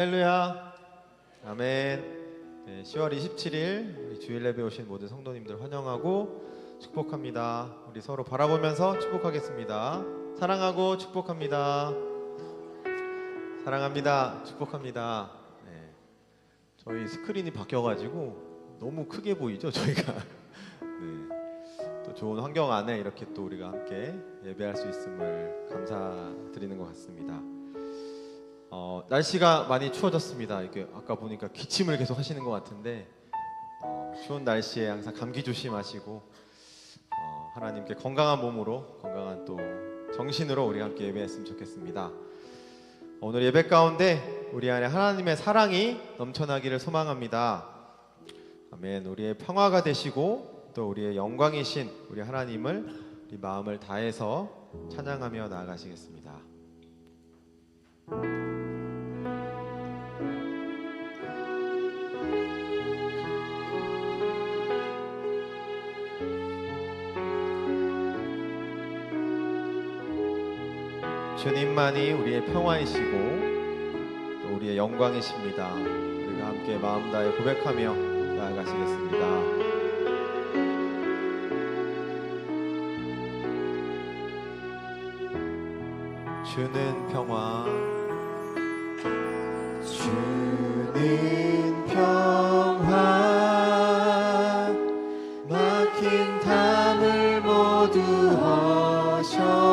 할렐루야. 아멘. 10월 27일 우리 주일 예배 오신 모든 성도님들 환영하고 축복합니다. 우리 서로 바라보면서 축복하겠습니다. 사랑하고 축복합니다. 사랑합니다. 축복합니다. 저희 스크린이 바뀌어가지고 너무 크게 보이죠, 저희가. 또 좋은 환경 안에 이렇게 또 우리가 함께 예배할 수 있음을 감사드리는 것 같습니다. 날씨가 많이 추워졌습니다. 이게 아까 보니까 기침을 계속 하시는 것 같은데 추운 날씨에 항상 감기 조심하시고 하나님께 건강한 몸으로 건강한 또 정신으로 우리 함께 예배했으면 좋겠습니다. 오늘 예배 가운데 우리 안에 하나님의 사랑이 넘쳐나기를 소망합니다. 아멘. 우리의 평화가 되시고 또 우리의 영광이신 우리 하나님을 우리 마음을 다해서 찬양하며 나아가시겠습니다. 주님만이 우리의 평화이시고 또 우리의 영광이십니다. 우리가 함께 마음 다해 고백하며 나아가시겠습니다. 주는 평화, 주는 평화, 막힌 담을 모두 허셨네.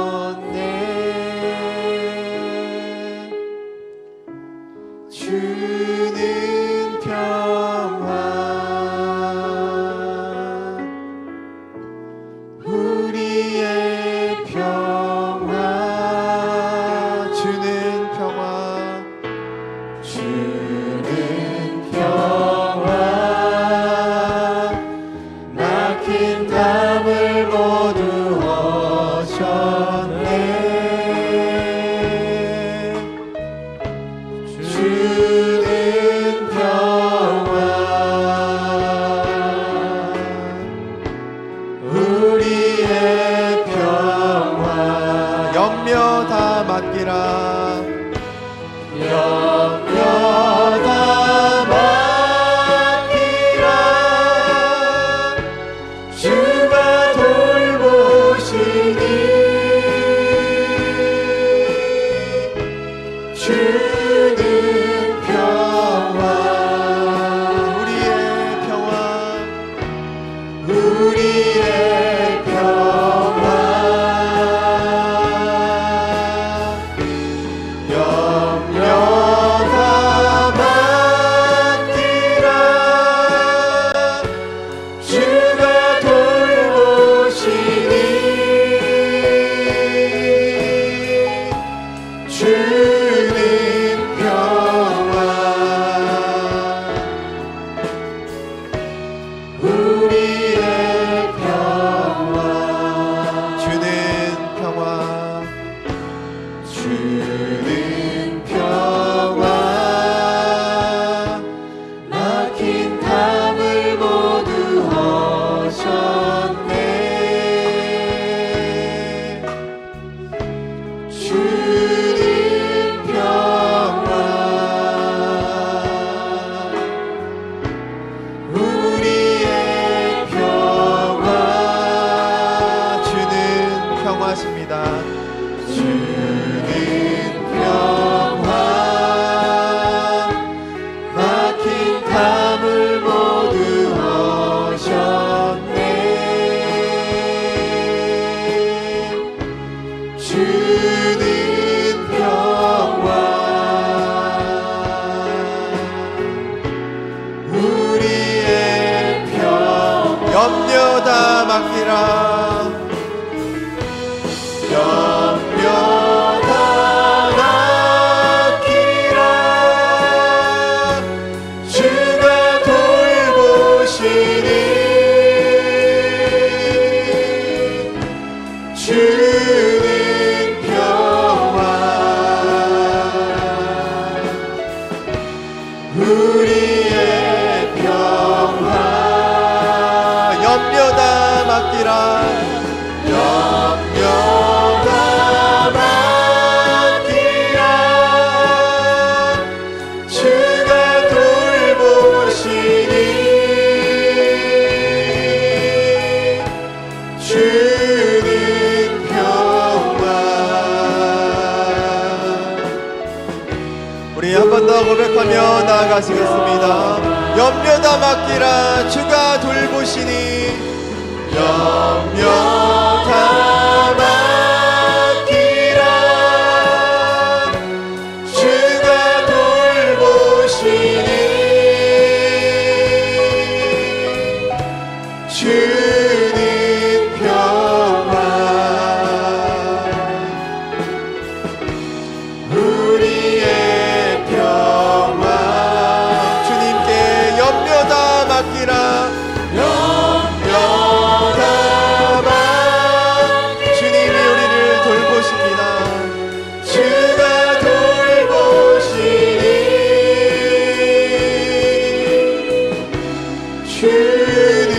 주는 평화, 우리의 평화, 주는 평화, 주는 평화, 막힌 담을 모두 허셨네. 주는 평화, 우리의 평화, 염려 다 맡기라, 염려 다 맡기라, 주가 돌보시니, 주는 평화, 우리의 평화, 우리의 평화, 염려 다 맡기라, 주가 돌보시니, 주는 평화, 우리의 평화, 주는 평화, 주는 평화, 막힌 담을 모두 허셨네. 주는 평화, 우리의 평화, 주는 평화십니다. 주는 평화, 막힌 담을 모두 허셨네. 주는 평화, 우리의 평화, 염려 다 맡기라, 염려 다 맡기라, 주가 돌보시니, 주는 평화, 우리의 평화, 염려 다 맡기라, 염려 다 맡기라, 주 한 번 더 고백하며 나아가시겠습니다. 염려 다 맡기라 주가 돌보시니 염려 다 맡기라 주가 돌보시니 주님 평화 우리의 평화 주님께 염려 다 맡기라 염려 다 맡 주님이 우리를 돌보십니다. 주가 돌보시니 주는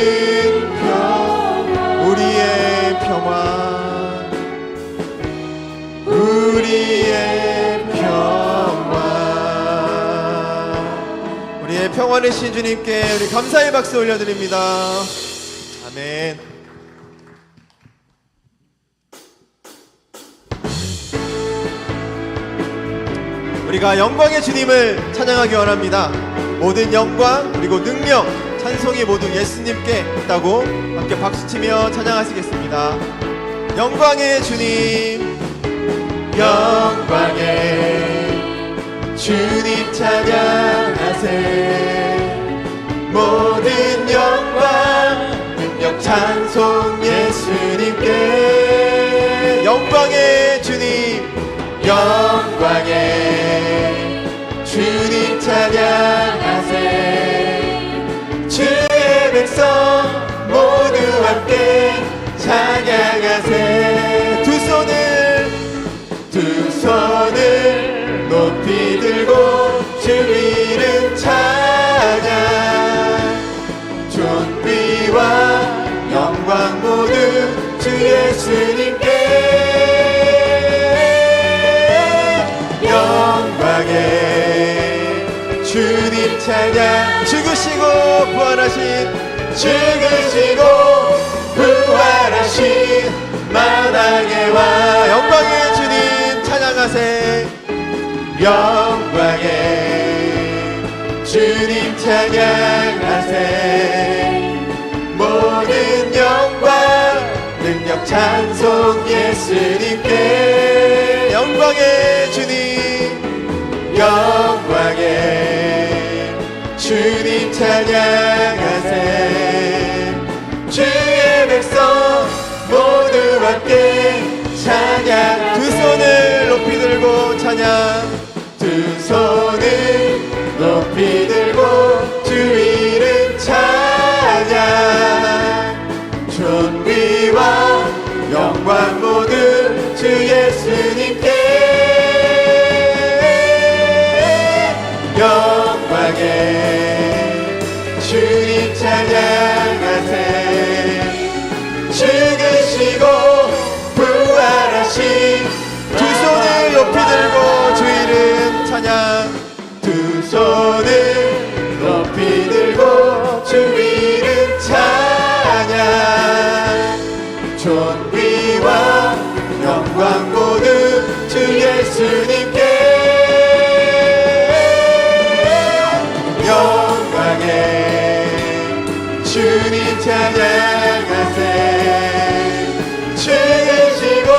우리의 평화 우리의 평화 우리의 평화를 신 주님께 우리 감사의 박수 올려드립니다. 아멘. 우리가 영광의 주님을 찬양하기 원합니다. 모든 영광 그리고 능력 찬송이 모두 예수님께 있다고 함께 박수치며 찬양하시겠습니다. 영광의 주님 영광의 주님 찬양하세 모든 영광 능력 찬송 예수님께 영광의 주님 영광의 주님 찬양하세 주의 백성 모두 함께 찬양하세 두 손을 높이 들고 주 이름 찬양 존귀와 영광 모두 주 예수님께 영광의 주님 찬양 죽으시고 부활하신 만왕의 왕 영광의 주님 찬양하세 영광의 주님 찬양하세 모든 영광 능력 찬송 예수님께 영광의 주님 영광의 주님 찬양하세 주의 백성 모두 함께 찬양 두 손을 높이 들고 찬양 두 손을 높이 들고 주 이름 찬양 존귀와 영광 모두 주 예수님께 영광의 주님 찬양하세 죽으시고 부활하신 두 손을 높이 들고 주 이름 찬양 두 손을 높이 들고 주 이름 찬양 존귀와 영광 모두 주 예수님께 영광의 주님 찬양하세 죽으시고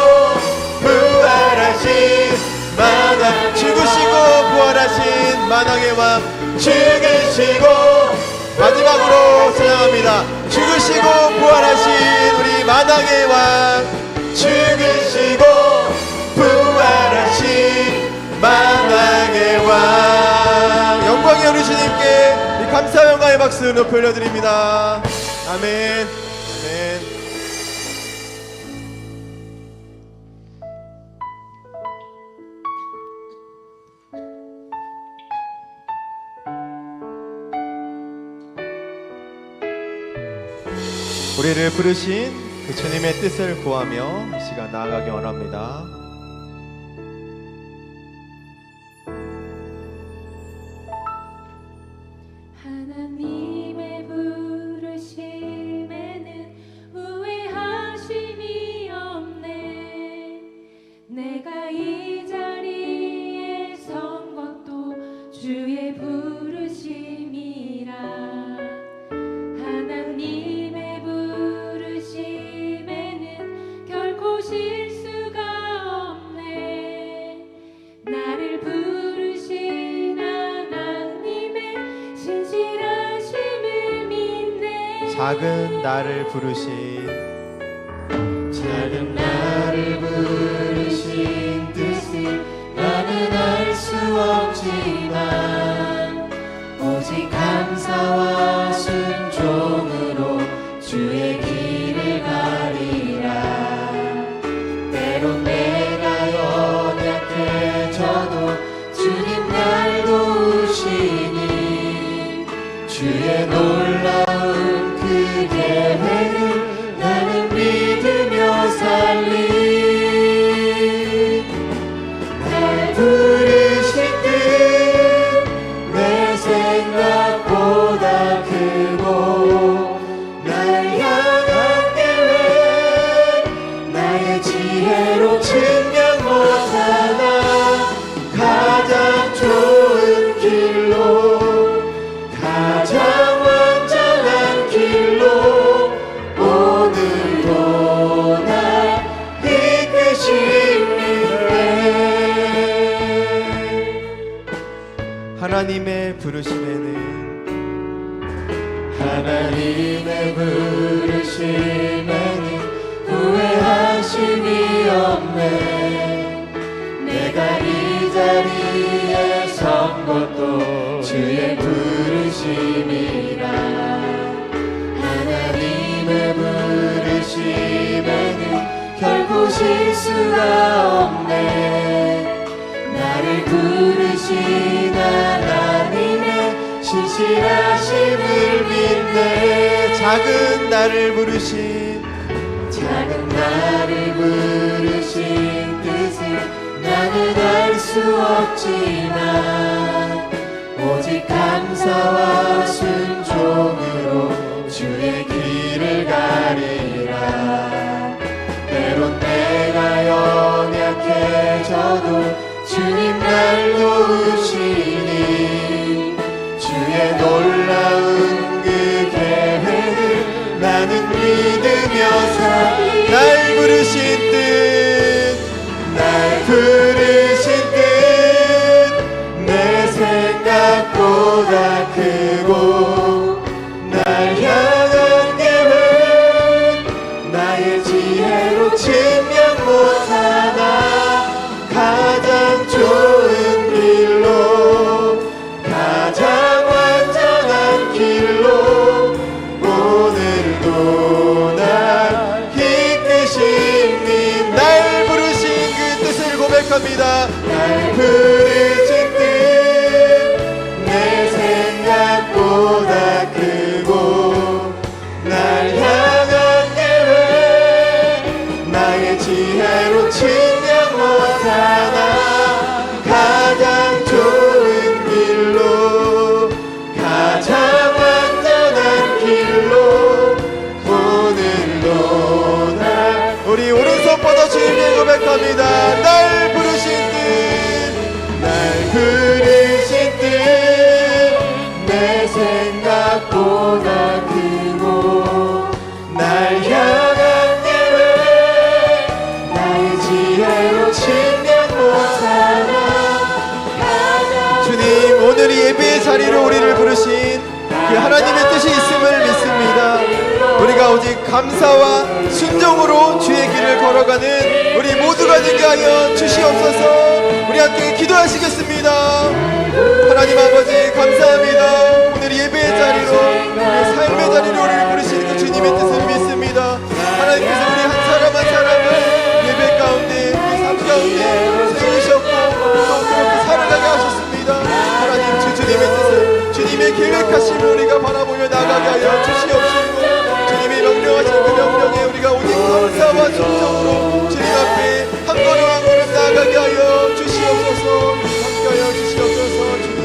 부활하신 만왕 죽으시고 부활하신 만왕의 왕 죽으시고 마지막으로 찬양합니다. 죽으시고 부활하신 우리 만왕의 왕 죽으시고 부활하신 만왕의 왕 영광의 우리 주님께 이 감사 영광의 박수 높이 올려드립니다. 아멘. 아멘. 우리를 부르신 그 주님의 뜻을 구하며 이 시간 나아가기 원합니다. 하나님의 부르심에는 후회하심이 없네. 내가 이 자리에 선 것도 주의 부르심이라. 하나님의 부르심에는 결코 실수가 없네. 나를 부르신 하나님의 신실하심을 믿네. 작은 나를 부르신 뜻을 나는 알 수 없지만 오직 감사와 순종으로 주의 길을 가리라. 때론 내가 연약해져도 주님 날 도우시니 주의 놀라운 그 계획을 나는 믿으며 살리. 날 부르신 뜻 내 생각보다 크고 날 향한 계획 나의 지혜로 증명 못하나 가장 좋은 길로 가장 완전한 길로 오늘도 날 이끄시네. 하나님의 부르심에는 후회하심이 없네. 내가 이 자리에 선 것도 주의 부르심이라. 하나님의 부르심에는 결코 실수가 없네. 나를 부르신 하나님의 신실하심을 믿네. 작은 나를 부르신 뜻을 나는 알 수 없지만 오직 감사와 순종으로 주의 길을 가리라. 때론 내가 연약해져도 주님 날 도우시니 주의 놀라운 그 계획을 나는 믿으며 살리. 날 부르신 뜻 내 생각보다 크고 날 향한 계획 나의 지혜로 증명 못하나 가장 좋은 길로 가장 완전한 길로 오늘도 날 이끄시니. 날 부르신 그 뜻을 고백합니다. 날 부르신 뜻 내 생각보다 크고 날 향한 계획 나의 지혜로 증명 못하나 가장 좋은 길로 가장 완전한 길로 오늘도 날. 우리 오른손 뻗어 주님께 고백합니다. 날 부르신 뜻 내 생각보다 크고 날 향한 계획 나의 지혜로 증명 못하나 가장. 주님, 오늘 이 예배의 자리로 우리를 부르신 그 하나님의 뜻이 있음을 믿습니다. 우리가 오직 감사와 순종으로 주의 길을 걸어가는 우리 모두가 되게 하여 주시옵소서. 우리 함께 기도하시겠습니다. 하나님 아버지 감사합니다. 오늘 예배의 자리로 우리 삶의 자리로 우리를 부르시는 그 주님의 뜻을 믿습니다. 하나님께서 우리 한 사람 한 사람을 예배 가운데 우리 삶 가운데 세우셨고 또 그렇게 살아가게 하셨습니다. 하나님 주님의 뜻을 주님의 계획하심을 우리가 바라보며 나가게 하여 주시옵시고 주님이 명령하신 그 명령에 우리가 오직 감사와 순종으로 주님 앞에 한 걸음 한 걸음 나아가게 하여 주시옵소서. 함께하여 주시옵소서. 주님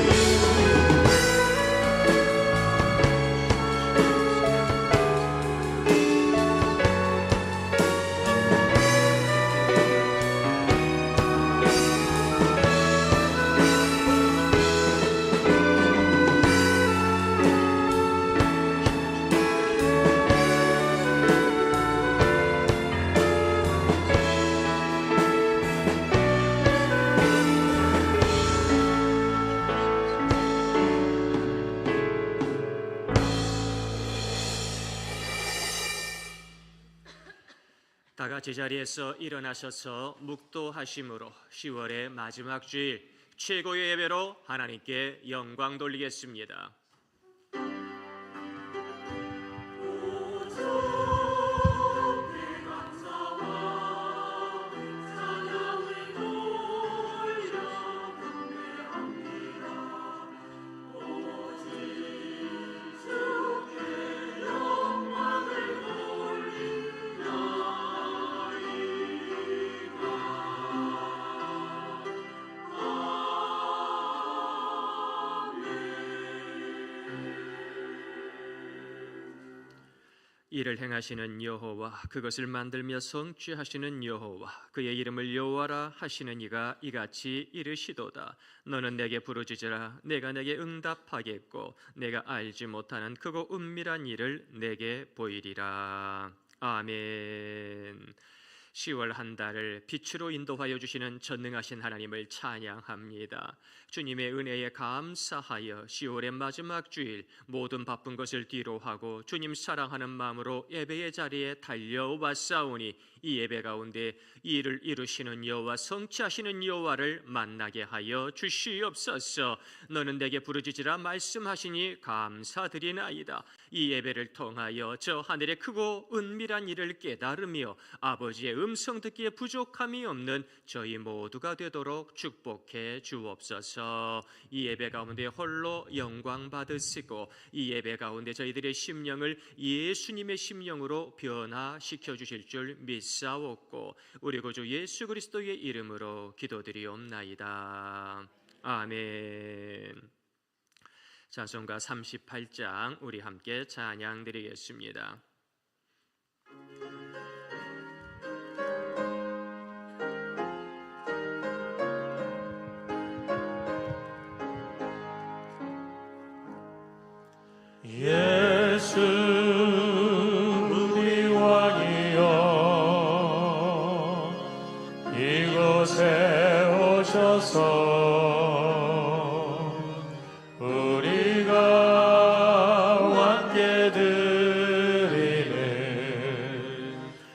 다 같이 자리에서 일어나셔서 묵도하심으로 10월의 마지막 주일 최고의 예배로 하나님께 영광 돌리겠습니다. 이를 행하시는 여호와, 그것을 만들며 성취하시는 여호와, 그의 이름을 여호와라 하시는 이가 이같이 이르시도다. 너는 내게 부르짖으라. 내가 내게 응답하겠고 내가 알지 못하는 크고 은밀한 일을 내게 보이리라. 아멘. 10월 한 달을 빛으로 인도하여 주시는 전능하신 하나님을 찬양합니다. 주님의 은혜에 감사하여 10월의 마지막 주일 모든 바쁜 것을 뒤로 하고 주님 사랑하는 마음으로 예배의 자리에 달려왔사오니 이 예배 가운데 이를 이루시는 여호와, 성취하시는 여호와를 만나게 하여 주시옵소서. 너는 내게 부르짖으라 말씀하시니 감사드리나이다. 이 예배를 통하여 저 하늘의 크고 은밀한 일을 깨달으며 아버지의 음성 듣기에 부족함이 없는 저희 모두가 되도록 축복해 주옵소서. 이 예배 가운데 홀로 영광 받으시고 이 예배 가운데 저희들의 심령을 예수님의 심령으로 변화시켜 주실 줄 믿사옵고 우리 구주 예수 그리스도의 이름으로 기도드리옵나이다. 아멘. 찬송가 38장 우리 함께 찬양 드리겠습니다. 예수 우리 왕이여, 이곳에 오셔서 우리가 왕께 드리는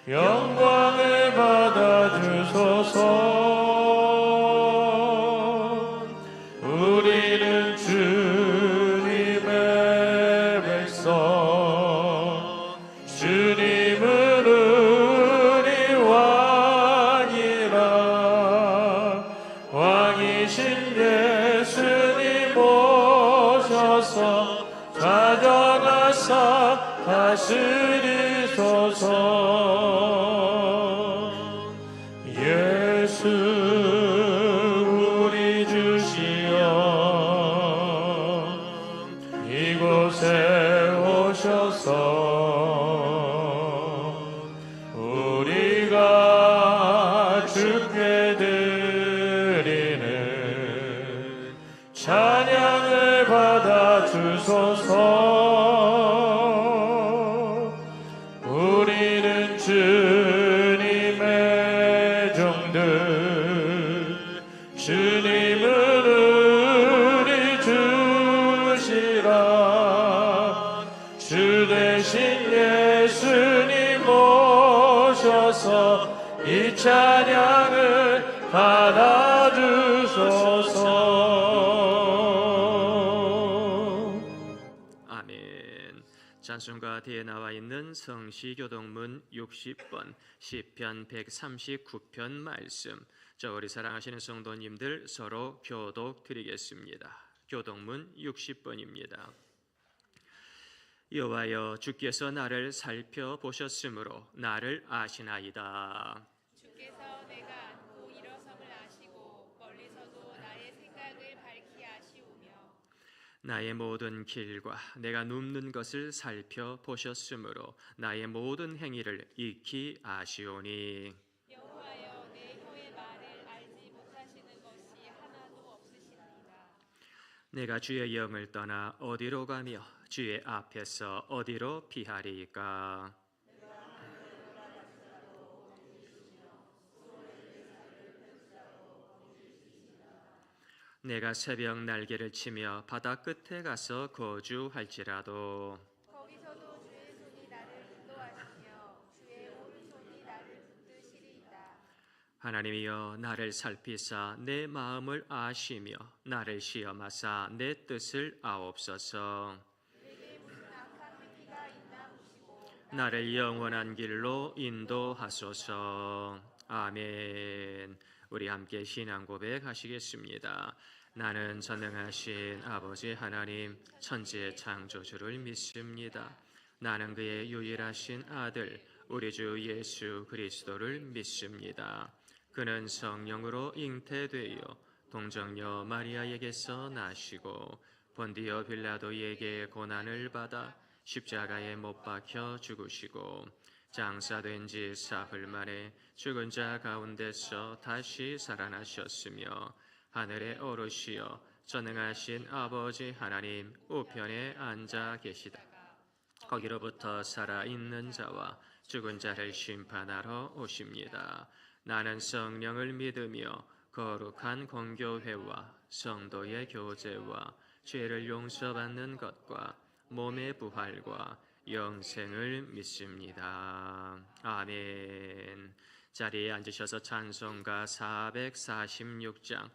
영광을 받아주소서. 우리는 주님의 백성, 주님은 우리 왕이라. 왕이신 예수님 오셔서 찾아가사 다스리소서. 예수 우리 주시여, 이곳에 오셔서 우리가 주께 드리는 찬양을 받아주소서. 우리는 주님의 종들, 주님은 우리 주시라. 주 대신 예수님 오셔서 이 찬양을 받아주소서. 아멘. 찬송가 뒤에 나와 있는 성시교동문 60번, 시편 139편 말씀, 저 우리 사랑하시는 성도님들 서로 교독 드리겠습니다. 교동문 60번입니다. 여호와여, 주께서 나를 살펴보셨으므로 나를 아시나이다. 주께서 내가 안고 일어섬을 아시고 멀리서도 나의 생각을 밝히 아시우며 나의 모든 길과 내가 눕는 것을 살펴보셨으므로 나의 모든 행위를 익히 아시오니. 여호와여, 내 혀의 말을 알지 못하시는 것이 하나도 없으시나이다. 내가 주의 영을 떠나 어디로 가며 주의 앞에서 어디로 피하리까? 내가 새벽 날개를 치며 바다 끝에 가서 거주할지라도 거기서도 주의 손이 나를 인도하시며 주의 오른손이 나를 하나님이여 나를 살피사 내 마음을 아시며 나를 시험하사 내 뜻을 아옵소서. 나를 영원한 길로 인도하소서. 아멘. 우리 함께 신앙 고백하시겠습니다. 나는 전능하신 아버지 하나님 천지의 창조주를 믿습니다. 나는 그의 유일하신 아들 우리 주 예수 그리스도를 믿습니다. 그는 성령으로 잉태되어 동정녀 마리아에게서 나시고 본디오 빌라도에게 고난을 받아 십자가에 못 박혀 죽으시고 장사된 지 사흘 만에 죽은 자 가운데서 다시 살아나셨으며 하늘에 오르시어 전능하신 아버지 하나님 우편에 앉아 계시다. 거기로부터 살아있는 자와 죽은 자를 심판하러 오십니다. 나는 성령을 믿으며 거룩한 공교회와 성도의 교제와 죄를 용서받는 것과 몸의 부활과 영생을 믿습니다. 아멘. 자리에 앉으셔서 찬송가 446장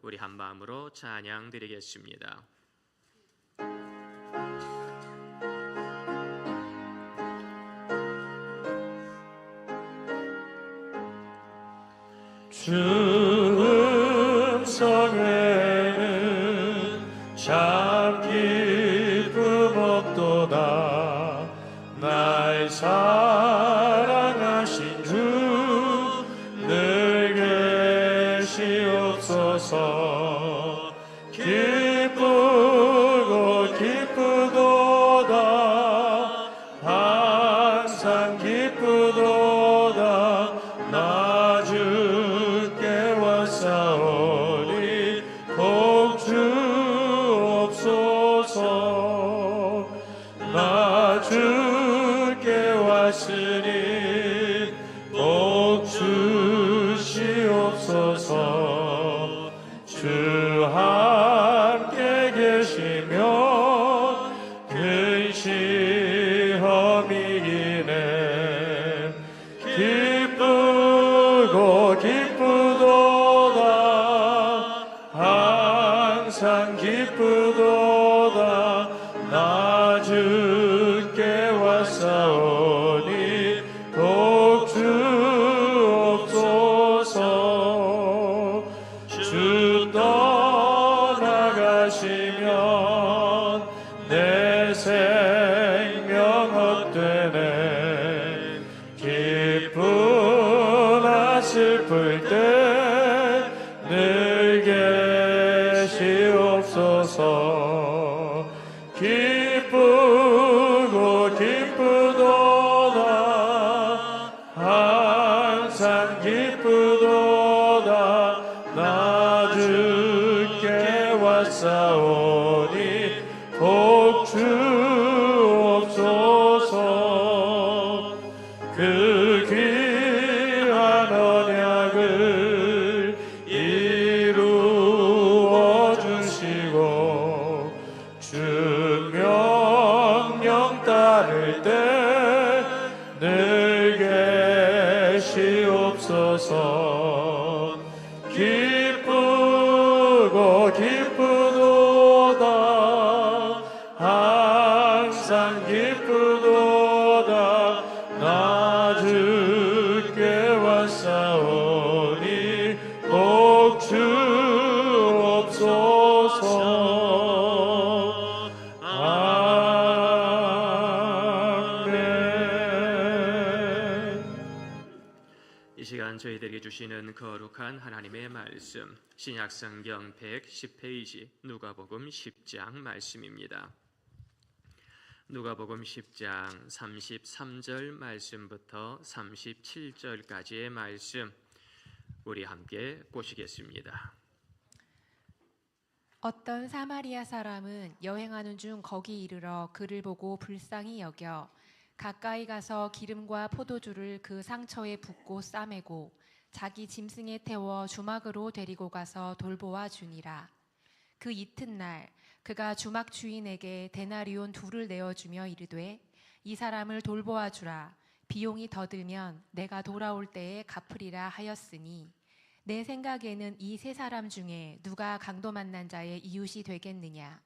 우리 한 마음으로 찬양 드리겠습니다. 주 음성에는 참 기쁨 없도다. 날 사랑하신 주 늘 계시옵소서. 기쁘고 기쁘도다. 항상 기쁘도다. 나 주께 왔사오니 복주옵소서. 나 주께 왔으니 복주시옵소서. 주 함께 계시면 근시험이 이기네. 기쁘고 기쁘도다. 항상 기쁘도다. 나 주께 왔사오니 복주옵소서. 주 떠나가시면 내 생명 헛되네. 기쁘나 슬플 때 늘 계시옵소서. 기쁘고 기쁘도다. 항상 기쁘도다. 나 주께 왔사오니 복주옵소서. 그 귀한 언약을 이루어 주시고 주 명령 따를 때 늘 계시옵소서. 기쁘고 기쁘도다. 항상 기쁘도다. 나 주께 왔사오니 복주옵소서. 아멘. 이 시간 저희들에게 주시는 거룩한 하나님의 말씀 신약성경 110페이지 누가복음 10장 말씀입니다. 누가복음 10장 33절 말씀부터 37절까지의 말씀 우리 함께 보시겠습니다. 어떤 사마리아 사람은 여행하는 중 거기 이르러 그를 보고 불쌍히 여겨 가까이 가서 기름과 포도주를 그 상처에 붓고 싸매고 자기 짐승에 태워 주막으로 데리고 가서 돌보아 주니라. 그 이튿날 그가 주막 주인에게 데나리온 2를 내어주며 이르되 이 사람을 돌보아 주라. 비용이 더 들면 내가 돌아올 때에 갚으리라 하였으니 내 생각에는 이 세 사람 중에 누가 강도 만난 자의 이웃이 되겠느냐.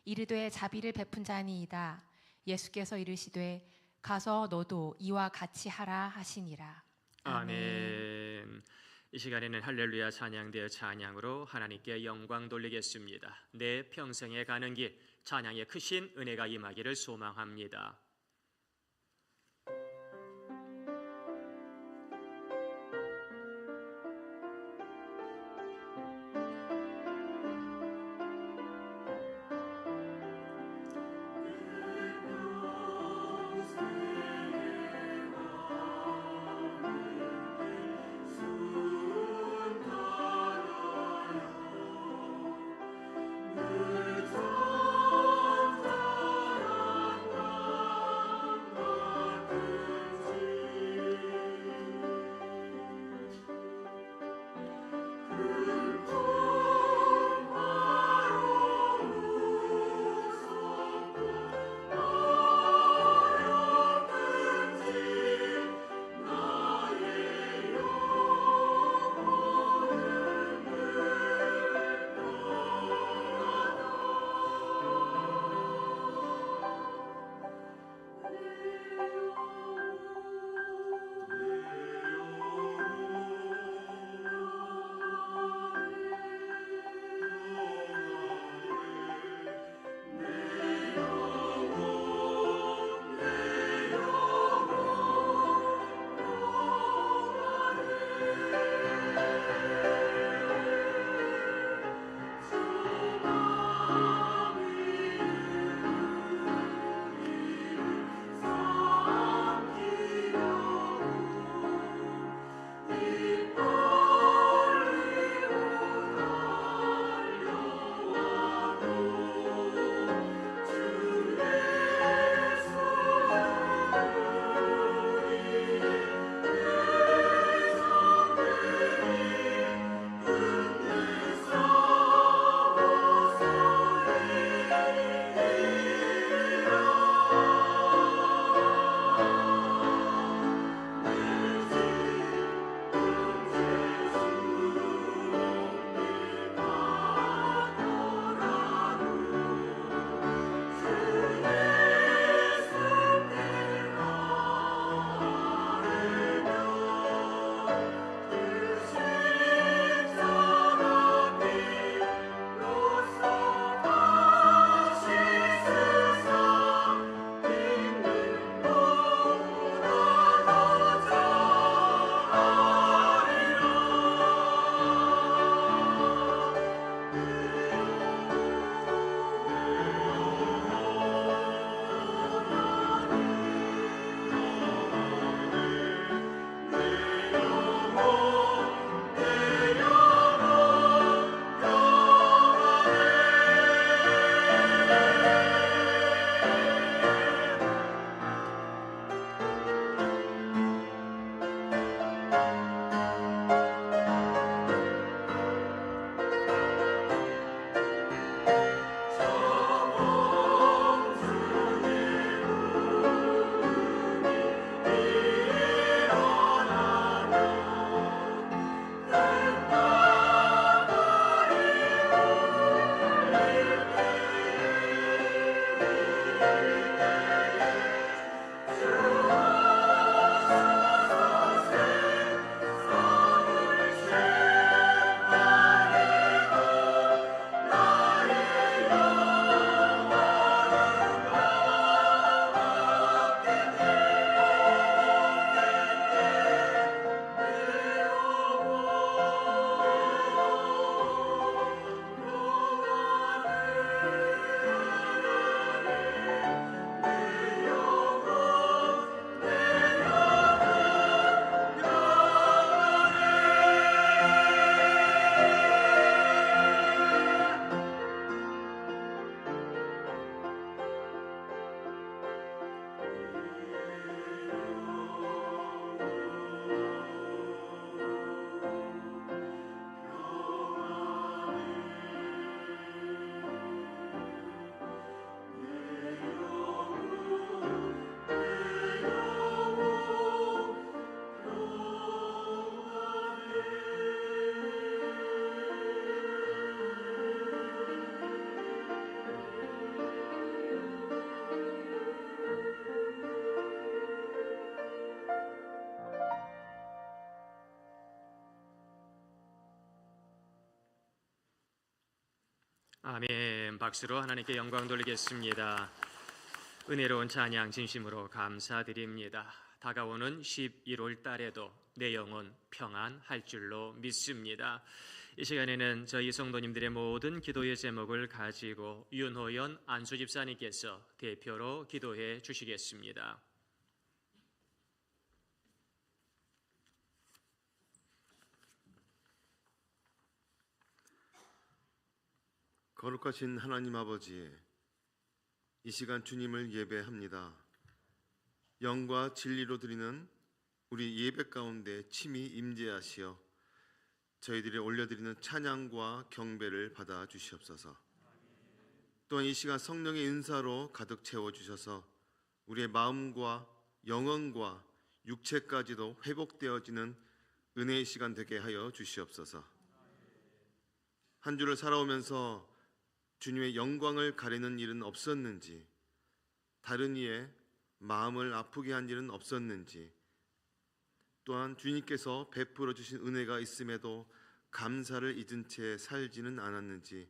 이르되 자비를 베푼 자니이다. 예수께서 이르시되 가서 너도 이와 같이 하라 하시니라. 아멘. 이 시간에는 할렐루야 찬양되어 찬양으로 하나님께 영광 돌리겠습니다. 내 평생에 가는 길 찬양의 크신 은혜가 임하기를 소망합니다. 아멘. 박수로 하나님께 영광 돌리겠습니다. 은혜로운 찬양 진심으로 감사드립니다. 다가오는 11월 달에도 내 영혼 평안할 줄로 믿습니다. 이 시간에는 저희 성도님들의 모든 기도의 제목을 가지고 윤호연 안수 집사님께서 대표로 기도해 주시겠습니다. 거룩하신 하나님 아버지, 이 시간 주님을 예배합니다. 영과 진리로 드리는 우리 예배 가운데 친히 임재하시어 저희들이 올려드리는 찬양과 경배를 받아 주시옵소서. 또한 이 시간 성령의 은사로 가득 채워주셔서 우리의 마음과 영혼과 육체까지도 회복되어지는 은혜의 시간 되게 하여 주시옵소서. 한 주를 살아오면서 주님의 영광을 가리는 일은 없었는지, 다른 이의 마음을 아프게 한 일은 없었는지, 또한 주님께서 베풀어 주신 은혜가 있음에도 감사를 잊은 채 살지는 않았는지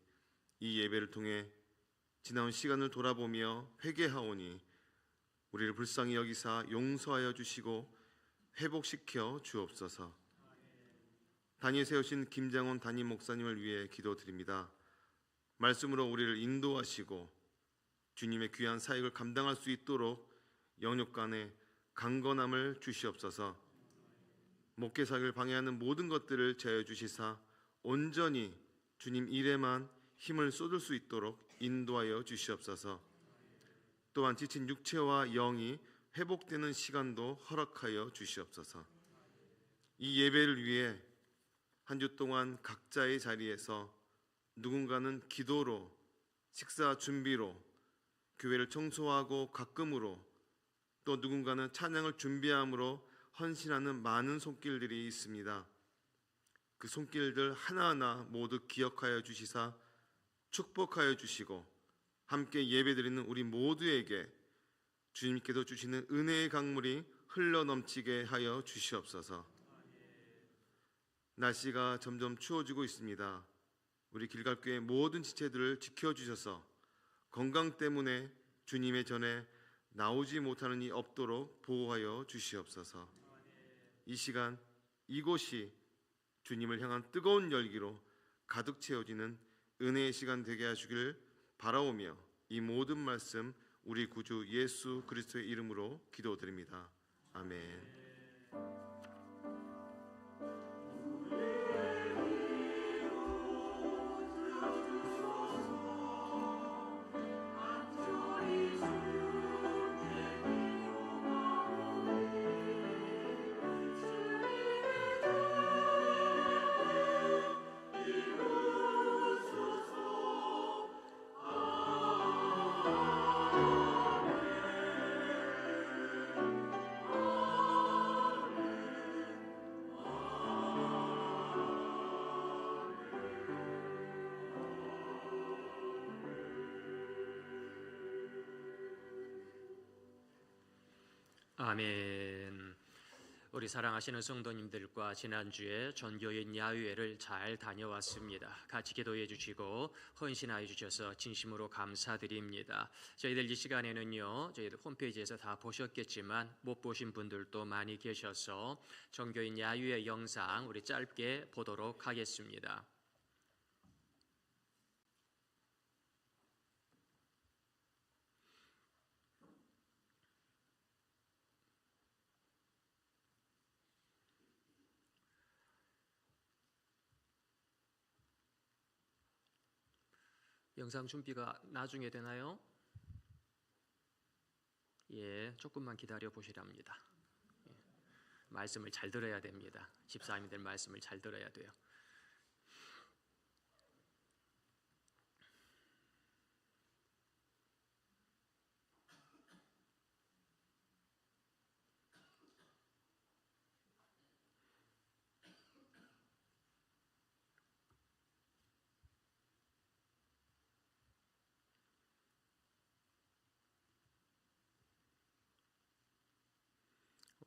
이 예배를 통해 지나온 시간을 돌아보며 회개하오니 우리를 불쌍히 여기사 용서하여 주시고 회복시켜 주옵소서. 단위에 세우신 김장원 담임 목사님을 위해 기도드립니다. 말씀으로 우리를 인도하시고 주님의 귀한 사역을 감당할 수 있도록 영육 간의 강건함을 주시옵소서. 목회 사역을 방해하는 모든 것들을 제어해 주시사 온전히 주님 일에만 힘을 쏟을 수 있도록 인도하여 주시옵소서. 또한 지친 육체와 영이 회복되는 시간도 허락하여 주시옵소서. 이 예배를 위해 한 주 동안 각자의 자리에서 누군가는 기도로, 식사 준비로, 교회를 청소하고 가끔으로, 또 누군가는 찬양을 준비함으로 헌신하는 많은 손길들이 있습니다. 그 손길들 하나하나 모두 기억하여 주시사 축복하여 주시고 함께 예배드리는 우리 모두에게 주님께서 주시는 은혜의 강물이 흘러넘치게 하여 주시옵소서. 날씨가 점점 추워지고 있습니다. 우리 길갈교회 모든 지체들을 지켜주셔서 건강 때문에 주님의 전에 나오지 못하는 이 없도록 보호하여 주시옵소서. 이 시간 이곳이 주님을 향한 뜨거운 열기로 가득 채워지는 은혜의 시간 되게 하시길 바라오며 이 모든 말씀 우리 구주 예수 그리스도의 이름으로 기도드립니다. 아멘. 아멘. 우리 사랑하시는 성도님들과 지난주에 전교인 야유회를 잘 다녀왔습니다. 같이 기도해 주시고 헌신하여 주셔서 진심으로 감사드립니다. 저희들 이 시간에는요, 저희들 홈페이지에서 다 보셨겠지만 못 보신 분들도 많이 계셔서 전교인 야유회 영상 우리 짧게 보도록 하겠습니다. 영상 준비가 나중에 되나요? 예, 조금만 기다려 보시랍니다. 예, 말씀을 잘 들어야 됩니다. 집사님들 말씀을 잘 들어야 돼요.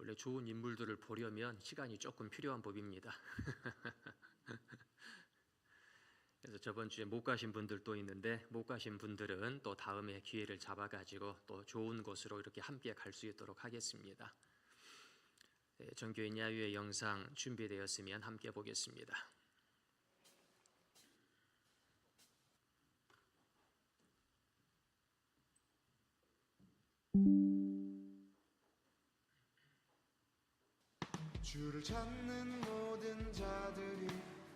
원래 좋은 인물들을 보려면 시간이 조금 필요한 법입니다. 그래서 저번 주에 못 가신 분들도 있는데 못 가신 분들은 또 다음에 기회를 잡아가지고 또 좋은 곳으로 이렇게 함께 갈 수 있도록 하겠습니다. 전교인 야유의 영상 준비되었으면 함께 보겠습니다. 주를 찾는 모든 자들이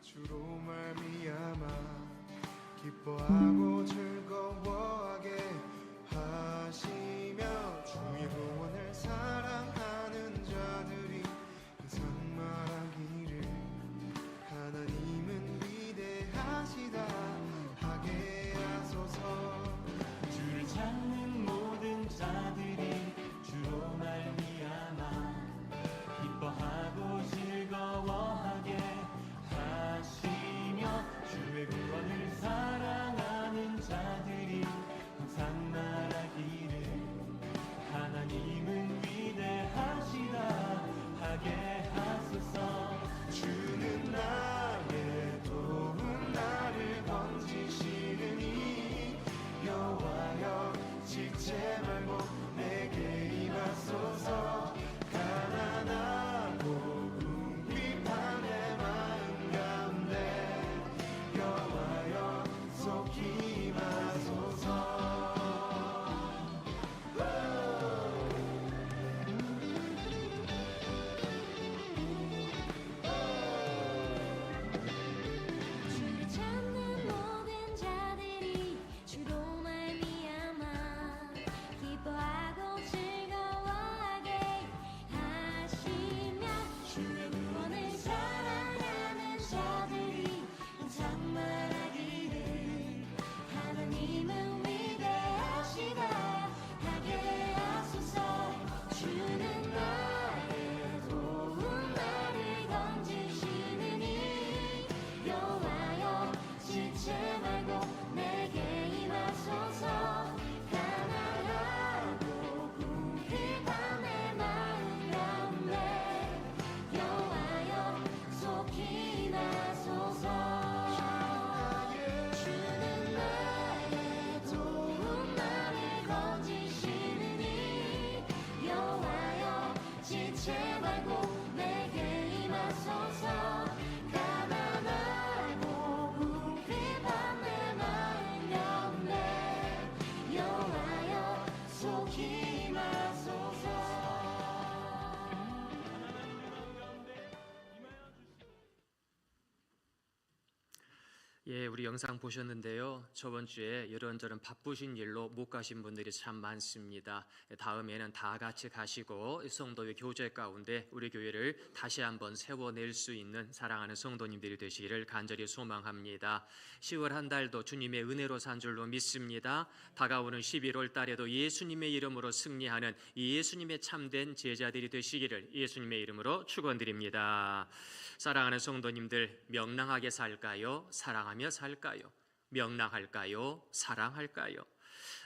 주로 말미암아 기뻐하고 즐거워하게 하시며 주의 구원을 사랑하는 자들이 항상 말하기를 하나님은 위대하시다 하게 하소서. 주를 찾는 모든 자들이 주로 말미암아 기뻐하고 즐거워하게 하시며 주의 구원을 사랑하는 자들이 항상 말하기를 하나님은 위대하시다 하게 하소서. 주는 나의 도움 나를 건지시느니 여호와여 지체 말고 내게 임하소서. 가난하고 궁핍한 내 마음 가운데 여호와여 속히 임하소서. 주를 찾는 모든 자들이 주로 말미암아 기뻐하고 즐거워하게 하시며 주의 구원을 사랑하는 자들이 항상 말하기를 하나님은 위대하시다 하게 하소서. 주는 나의 도움 나를 건지시느니 여호와여 지체 말고 내게 임하소서. 가난하고 궁핍한 내 마음 가운데 여호와여 속히 임하소서. 주는 나의 도움 나를 건지시느니 여호와여 지체 말고 내게 임하소서. 가난하고 궁핍한 내 마음 가운데 여호와여 속히 임하소서. 예, 우리 영상 보셨는데요. 저번 주에 이런저런 바쁘신 일로 못 가신 분들이 참 많습니다. 다음에는 다 같이 가시고 성도의 교제 가운데 우리 교회를 다시 한번 세워낼 수 있는 사랑하는 성도님들이 되시기를 간절히 소망합니다. 10월 한 달도 주님의 은혜로 산 줄로 믿습니다. 다가오는 11월 달에도 예수님의 이름으로 승리하는 이 예수님의 참된 제자들이 되시기를 예수님의 이름으로 축원드립니다. 사랑하는 성도님들, 명랑하게 살까요? 사랑하며 살까요? 명랑할까요? 사랑할까요?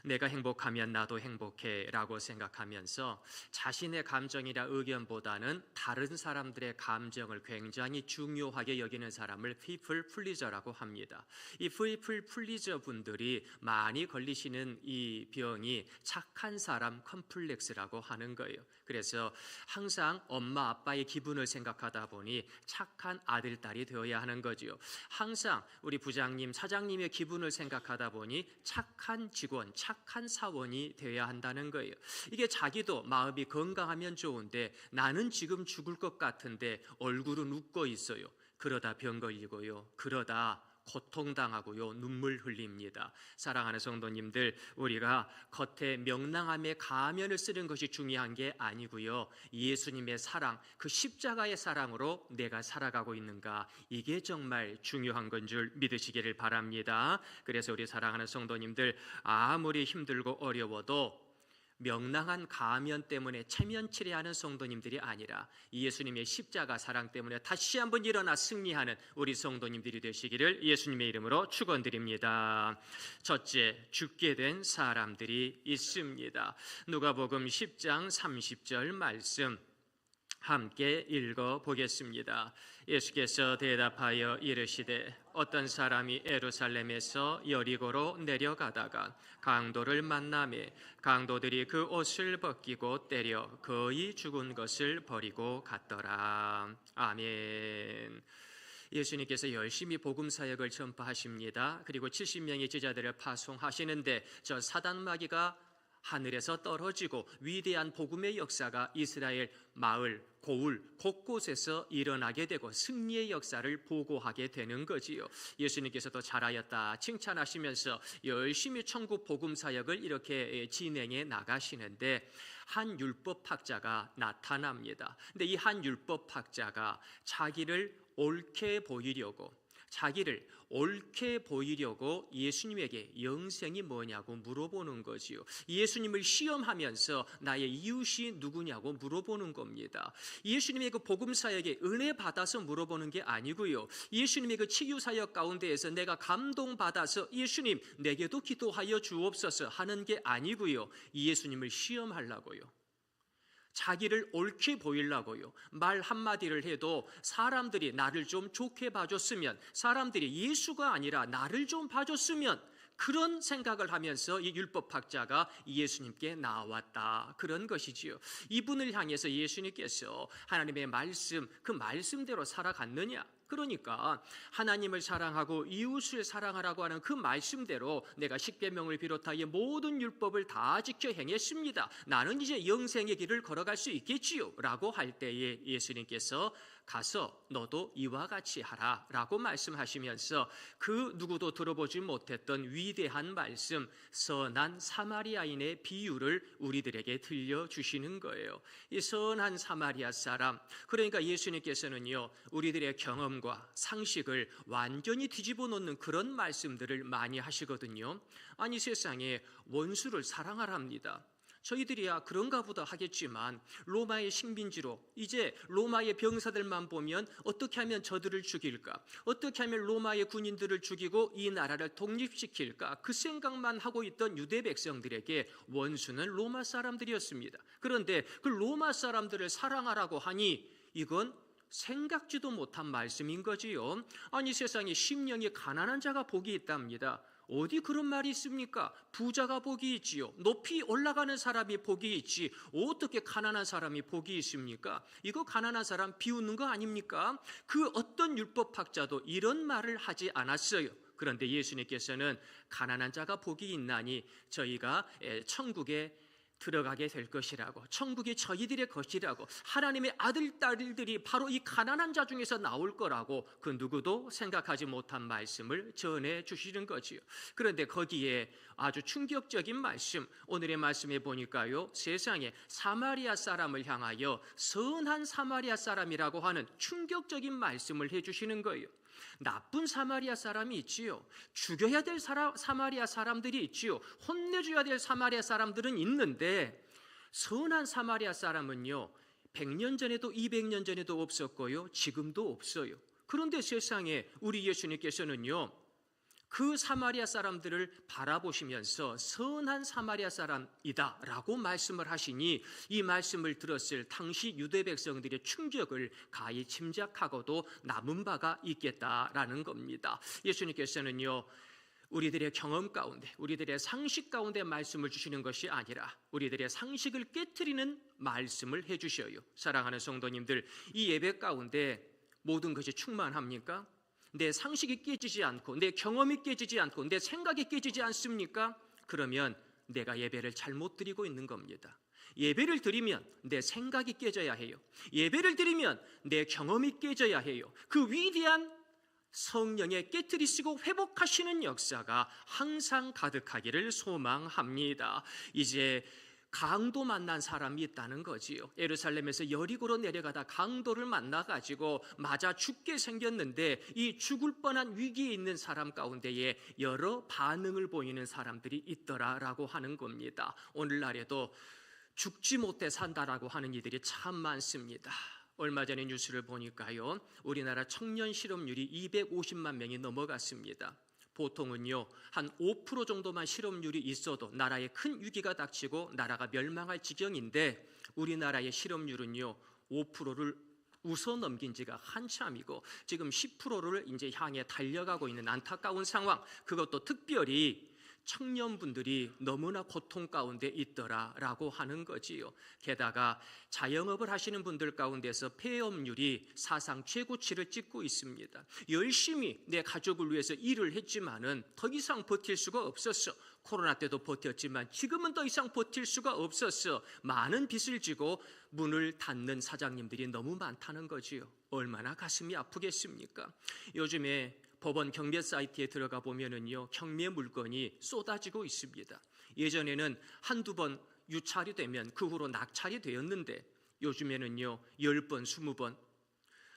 내가 행복하면 나도 행복해 라고 생각하면서 자신의 감정이나 의견보다는 다른 사람들의 감정을 굉장히 중요하게 여기는 사람을 people pleaser라고 합니다. 이 people pleaser 분들이 많이 걸리시는 이 병이 착한 사람 컴플렉스라고 하는 거예요. 그래서 항상 엄마 아빠의 기분을 생각하다 보니 착한 아들 딸이 되어야 하는 거지요. 항상 우리 부장님 사장님의 기분을 생각하다 보니 착한 직원 착한 사원이 되어야 한다는 거예요. 이게 자기도 마음이 건강하면 좋은데 나는 지금 죽을 것 같은데 얼굴은 웃고 있어요. 그러다 병 걸리고요. 그러다 고통당하고요. 눈물 흘립니다. 사랑하는 성도님들, 우리가 겉에 명랑함의 가면을 쓰는 것이 중요한 게 아니고요. 예수님의 사랑, 그 십자가의 사랑으로 내가 살아가고 있는가, 이게 정말 중요한 건 줄 믿으시기를 바랍니다. 그래서 우리 사랑하는 성도님들, 아무리 힘들고 어려워도 명랑한 가면 때문에 체면치레하는 성도님들이 아니라 예수님의 십자가 사랑 때문에 다시 한번 일어나 승리하는 우리 성도님들이 되시기를 예수님의 이름으로 축원드립니다. 첫째, 죽게 된 사람들이 있습니다. 누가복음 10장 30절 말씀, 함께 읽어 보겠습니다. 예수께서 대답하여 이르시되 어떤 사람이 예루살렘에서 여리고로 내려가다가 강도를 만나매 강도들이 그 옷을 벗기고 때려 거의 죽은 것을 버리고 갔더라. 아멘. 예수님께서 열심히 복음 사역을 전파하십니다. 그리고 70명의 제자들을 파송하시는데 저 사단 마귀가 하늘에서 떨어지고 위대한 복음의 역사가 이스라엘 마을, 고을 곳곳에서 일어나게 되고 승리의 역사를 보고하게 되는 거지요. 예수님께서도 잘하였다 칭찬하시면서 열심히 천국 복음 사역을 이렇게 진행해 나가시는데 한 율법학자가 나타납니다. 근데 이 한 율법학자가 자기를 옳게 보이려고 예수님에게 영생이 뭐냐고 물어보는 거지요. 예수님을 시험하면서 나의 이웃이 누구냐고 물어보는 겁니다. 예수님의 그 복음 사역에 은혜 받아서 물어보는 게 아니고요. 예수님의 그 치유 사역 가운데에서 내가 감동 받아서 예수님 내게도 기도하여 주옵소서 하는 게 아니고요. 예수님을 시험하려고요. 자기를 옳게 보이려고요. 말 한마디를 해도 사람들이 나를 좀 좋게 봐줬으면, 사람들이 예수가 아니라 나를 좀 봐줬으면, 그런 생각을 하면서 이 율법학자가 예수님께 나왔다. 그런 것이지요. 이분을 향해서 예수님께서 하나님의 말씀, 그 말씀대로 살아갔느냐? 그러니까 하나님을 사랑하고 이웃을 사랑하라고 하는 그 말씀대로 내가 십계명을 비롯하여 모든 율법을 다 지켜 행했습니다. 나는 이제 영생의 길을 걸어갈 수 있겠지요 라고 할 때에 예수님께서 가서 너도 이와 같이 하라 라고 말씀하시면서 그 누구도 들어보지 못했던 위대한 말씀, 선한 사마리아인의 비유를 우리들에게 들려주시는 거예요. 이 선한 사마리아 사람, 그러니까 예수님께서는요 우리들의 경험과 상식을 완전히 뒤집어 놓는 그런 말씀들을 많이 하시거든요. 아니 세상에 원수를 사랑하랍니다. 저희들이야 그런가 보다 하겠지만 로마의 식민지로 이제 로마의 병사들만 보면 어떻게 하면 저들을 죽일까? 어떻게 하면 로마의 군인들을 죽이고 이 나라를 독립시킬까? 그 생각만 하고 있던 유대 백성들에게 원수는 로마 사람들이었습니다. 그런데 그 로마 사람들을 사랑하라고 하니 이건 생각지도 못한 말씀인 거지요. 아니 세상에 심령이 가난한 자가 복이 있답니다. 어디 그런 말이 있습니까? 부자가 복이 있지요. 높이 올라가는 사람이 복이 있지 어떻게 가난한 사람이 복이 있습니까? 이거 가난한 사람 비웃는 거 아닙니까? 그 어떤 율법학자도 이런 말을 하지 않았어요. 그런데 예수님께서는 가난한 자가 복이 있나니 저희가 천국에 들어가게 될 것이라고, 천국이 저희들의 것이라고, 하나님의 아들, 딸들이 바로 이 가난한 자 중에서 나올 거라고 그 누구도 생각하지 못한 말씀을 전해 주시는 거지요. 그런데 거기에 아주 충격적인 말씀, 오늘의 말씀에 보니까요 세상에 사마리아 사람을 향하여 선한 사마리아 사람이라고 하는 충격적인 말씀을 해주시는 거예요. 나쁜 사마리아 사람이 있지요. 죽여야 될 사마리아 사람들이 있지요. 혼내줘야 될 사마리아 사람들은 있는데 선한 사마리아 사람은요 100년 전에도 200년 전에도 없었고요 지금도 없어요. 그런데 세상에 우리 예수님께서는요 그 사마리아 사람들을 바라보시면서 선한 사마리아 사람이다 라고 말씀을 하시니 이 말씀을 들었을 당시 유대 백성들의 충격을 가히 짐작하고도 남은 바가 있겠다라는 겁니다. 예수님께서는요 우리들의 경험 가운데, 우리들의 상식 가운데 말씀을 주시는 것이 아니라 우리들의 상식을 깨트리는 말씀을 해주셔요. 사랑하는 성도님들, 이 예배 가운데 모든 것이 충만합니까? 내 상식이 깨지지 않고 내 경험이 깨지지 않고 내 생각이 깨지지 않습니까? 그러면 내가 예배를 잘못 드리고 있는 겁니다. 예배를 드리면 내 생각이 깨져야 해요. 예배를 드리면 내 경험이 깨져야 해요. 그 위대한 성령의 깨트리시고 회복하시는 역사가 항상 가득하기를 소망합니다. 이제 강도 만난 사람이 있다는 거지요. 예루살렘에서 여리고로 내려가다 강도를 만나가지고 맞아 죽게 생겼는데 이 죽을 뻔한 위기에 있는 사람 가운데에 여러 반응을 보이는 사람들이 있더라라고 하는 겁니다. 오늘날에도 죽지 못해 산다라고 하는 이들이 참 많습니다. 얼마 전에 뉴스를 보니까요 우리나라 청년 실업률이 250만 명이 넘어갔습니다. 보통은요 한 5% 정도만 실업률이 있어도 나라에 큰 위기가 닥치고 나라가 멸망할 지경인데 우리나라의 실업률은요 5%를 웃어 넘긴 지가 한참이고 지금 10%를 이제 향해 달려가고 있는 안타까운 상황. 그것도 특별히 청년분들이 너무나 고통 가운데 있더라라고 하는 거지요. 게다가 자영업을 하시는 분들 가운데서 폐업률이 사상 최고치를 찍고 있습니다. 열심히 내 가족을 위해서 일을 했지만은 더 이상 버틸 수가 없었어. 코로나 때도 버텼지만 지금은 더 이상 버틸 수가 없었어. 많은 빚을 지고 문을 닫는 사장님들이 너무 많다는 거지요. 얼마나 가슴이 아프겠습니까? 요즘에 법원 경매 사이트에 들어가 보면은요, 경매 물건이 쏟아지고 있습니다. 예전에는 한두 번 유찰이 되면 그 후로 낙찰이 되었는데 요즘에는요, 10번, 20번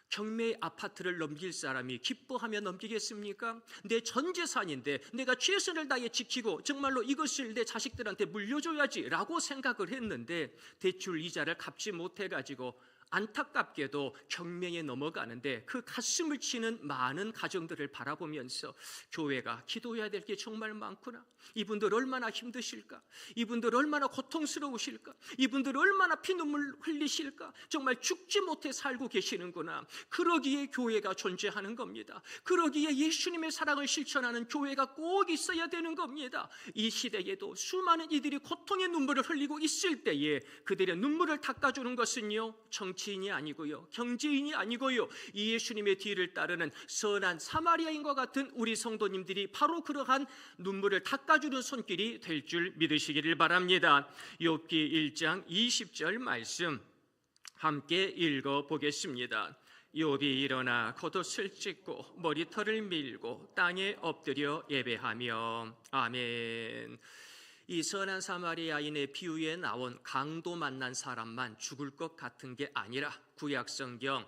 경매 아파트를 넘길 사람이 기뻐하며 넘기겠습니까? 내 전 재산인데 내가 최선을 다해 지키고 정말로 이것을 내 자식들한테 물려줘야지라고 생각을 했는데 대출 이자를 갚지 못해가지고 안타깝게도 경매에 넘어가는데 그 가슴을 치는 많은 가정들을 바라보면서 교회가 기도해야 될 게 정말 많구나. 이분들 얼마나 힘드실까? 이분들 얼마나 고통스러우실까? 이분들 얼마나 피눈물 흘리실까? 정말 죽지 못해 살고 계시는구나. 그러기에 교회가 존재하는 겁니다. 그러기에 예수님의 사랑을 실천하는 교회가 꼭 있어야 되는 겁니다. 이 시대에도 수많은 이들이 고통의 눈물을 흘리고 있을 때에 그들의 눈물을 닦아주는 것은요, 정치인이 아니고요, 경제인이 아니고요, 이 예수님의 뒤를 따르는 선한 사마리아인과 같은 우리 성도님들이 바로 그러한 눈물을 닦아주는 손길이 될 줄 믿으시기를 바랍니다. 욥기 1장 20절 말씀 함께 읽어보겠습니다. 욥이 일어나 겉옷을 찢고 머리털을 밀고 땅에 엎드려 예배하며. 아멘. 이 선한 사마리아인의 비유에 나온 강도 만난 사람만 죽을 것 같은 게 아니라 구약성경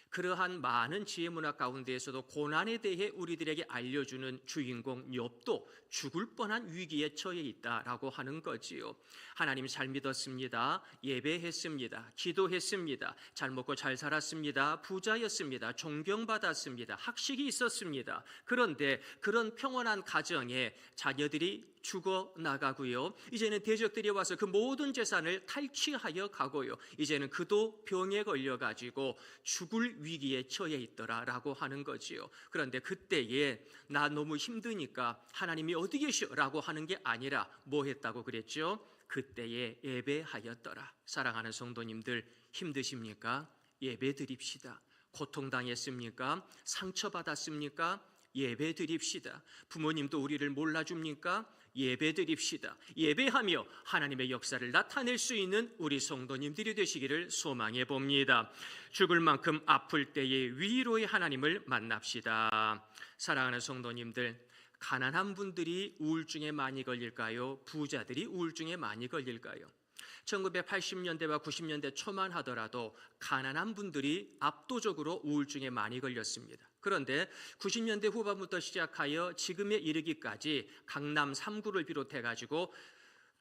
그러한 많은 지혜 문화 가운데에서도 고난에 대해 우리들에게 알려주는 주인공 욥도 죽을 뻔한 위기에 처해 있다라고 하는 거지요. 하나님 잘 믿었습니다. 예배했습니다. 기도했습니다. 잘 먹고 잘 살았습니다. 부자였습니다. 존경받았습니다. 학식이 있었습니다. 그런데 그런 평온한 가정에 자녀들이 죽어나가고요, 이제는 대적들이 와서 그 모든 재산을 탈취하여 가고요, 이제는 그도 병에 걸려가지고 죽을 위기에 처해 있더라라고 하는 거지요. 그런데 그때에 나 너무 힘드니까 하나님이 어디 계시라고 하는 게 아니라 뭐 했다고 그랬죠? 그때에 예배하였더라. 사랑하는 성도님들, 힘드십니까? 예배 드립시다. 고통당했습니까? 상처받았습니까? 예배 드립시다. 부모님도 우리를 몰라줍니까? 예배 드립시다. 예배하며 하나님의 역사를 나타낼 수 있는 우리 성도님들이 되시기를 소망해 봅니다. 죽을 만큼 아플 때에 위로의 하나님을 만납시다. 사랑하는 성도님들, 가난한 분들이 우울증에 많이 걸릴까요? 부자들이 우울증에 많이 걸릴까요? 1980년대와 90년대 초만 하더라도 가난한 분들이 압도적으로 우울증에 많이 걸렸습니다. 그런데 90년대 후반부터 시작하여 지금에 이르기까지 강남 3구를 비롯해가지고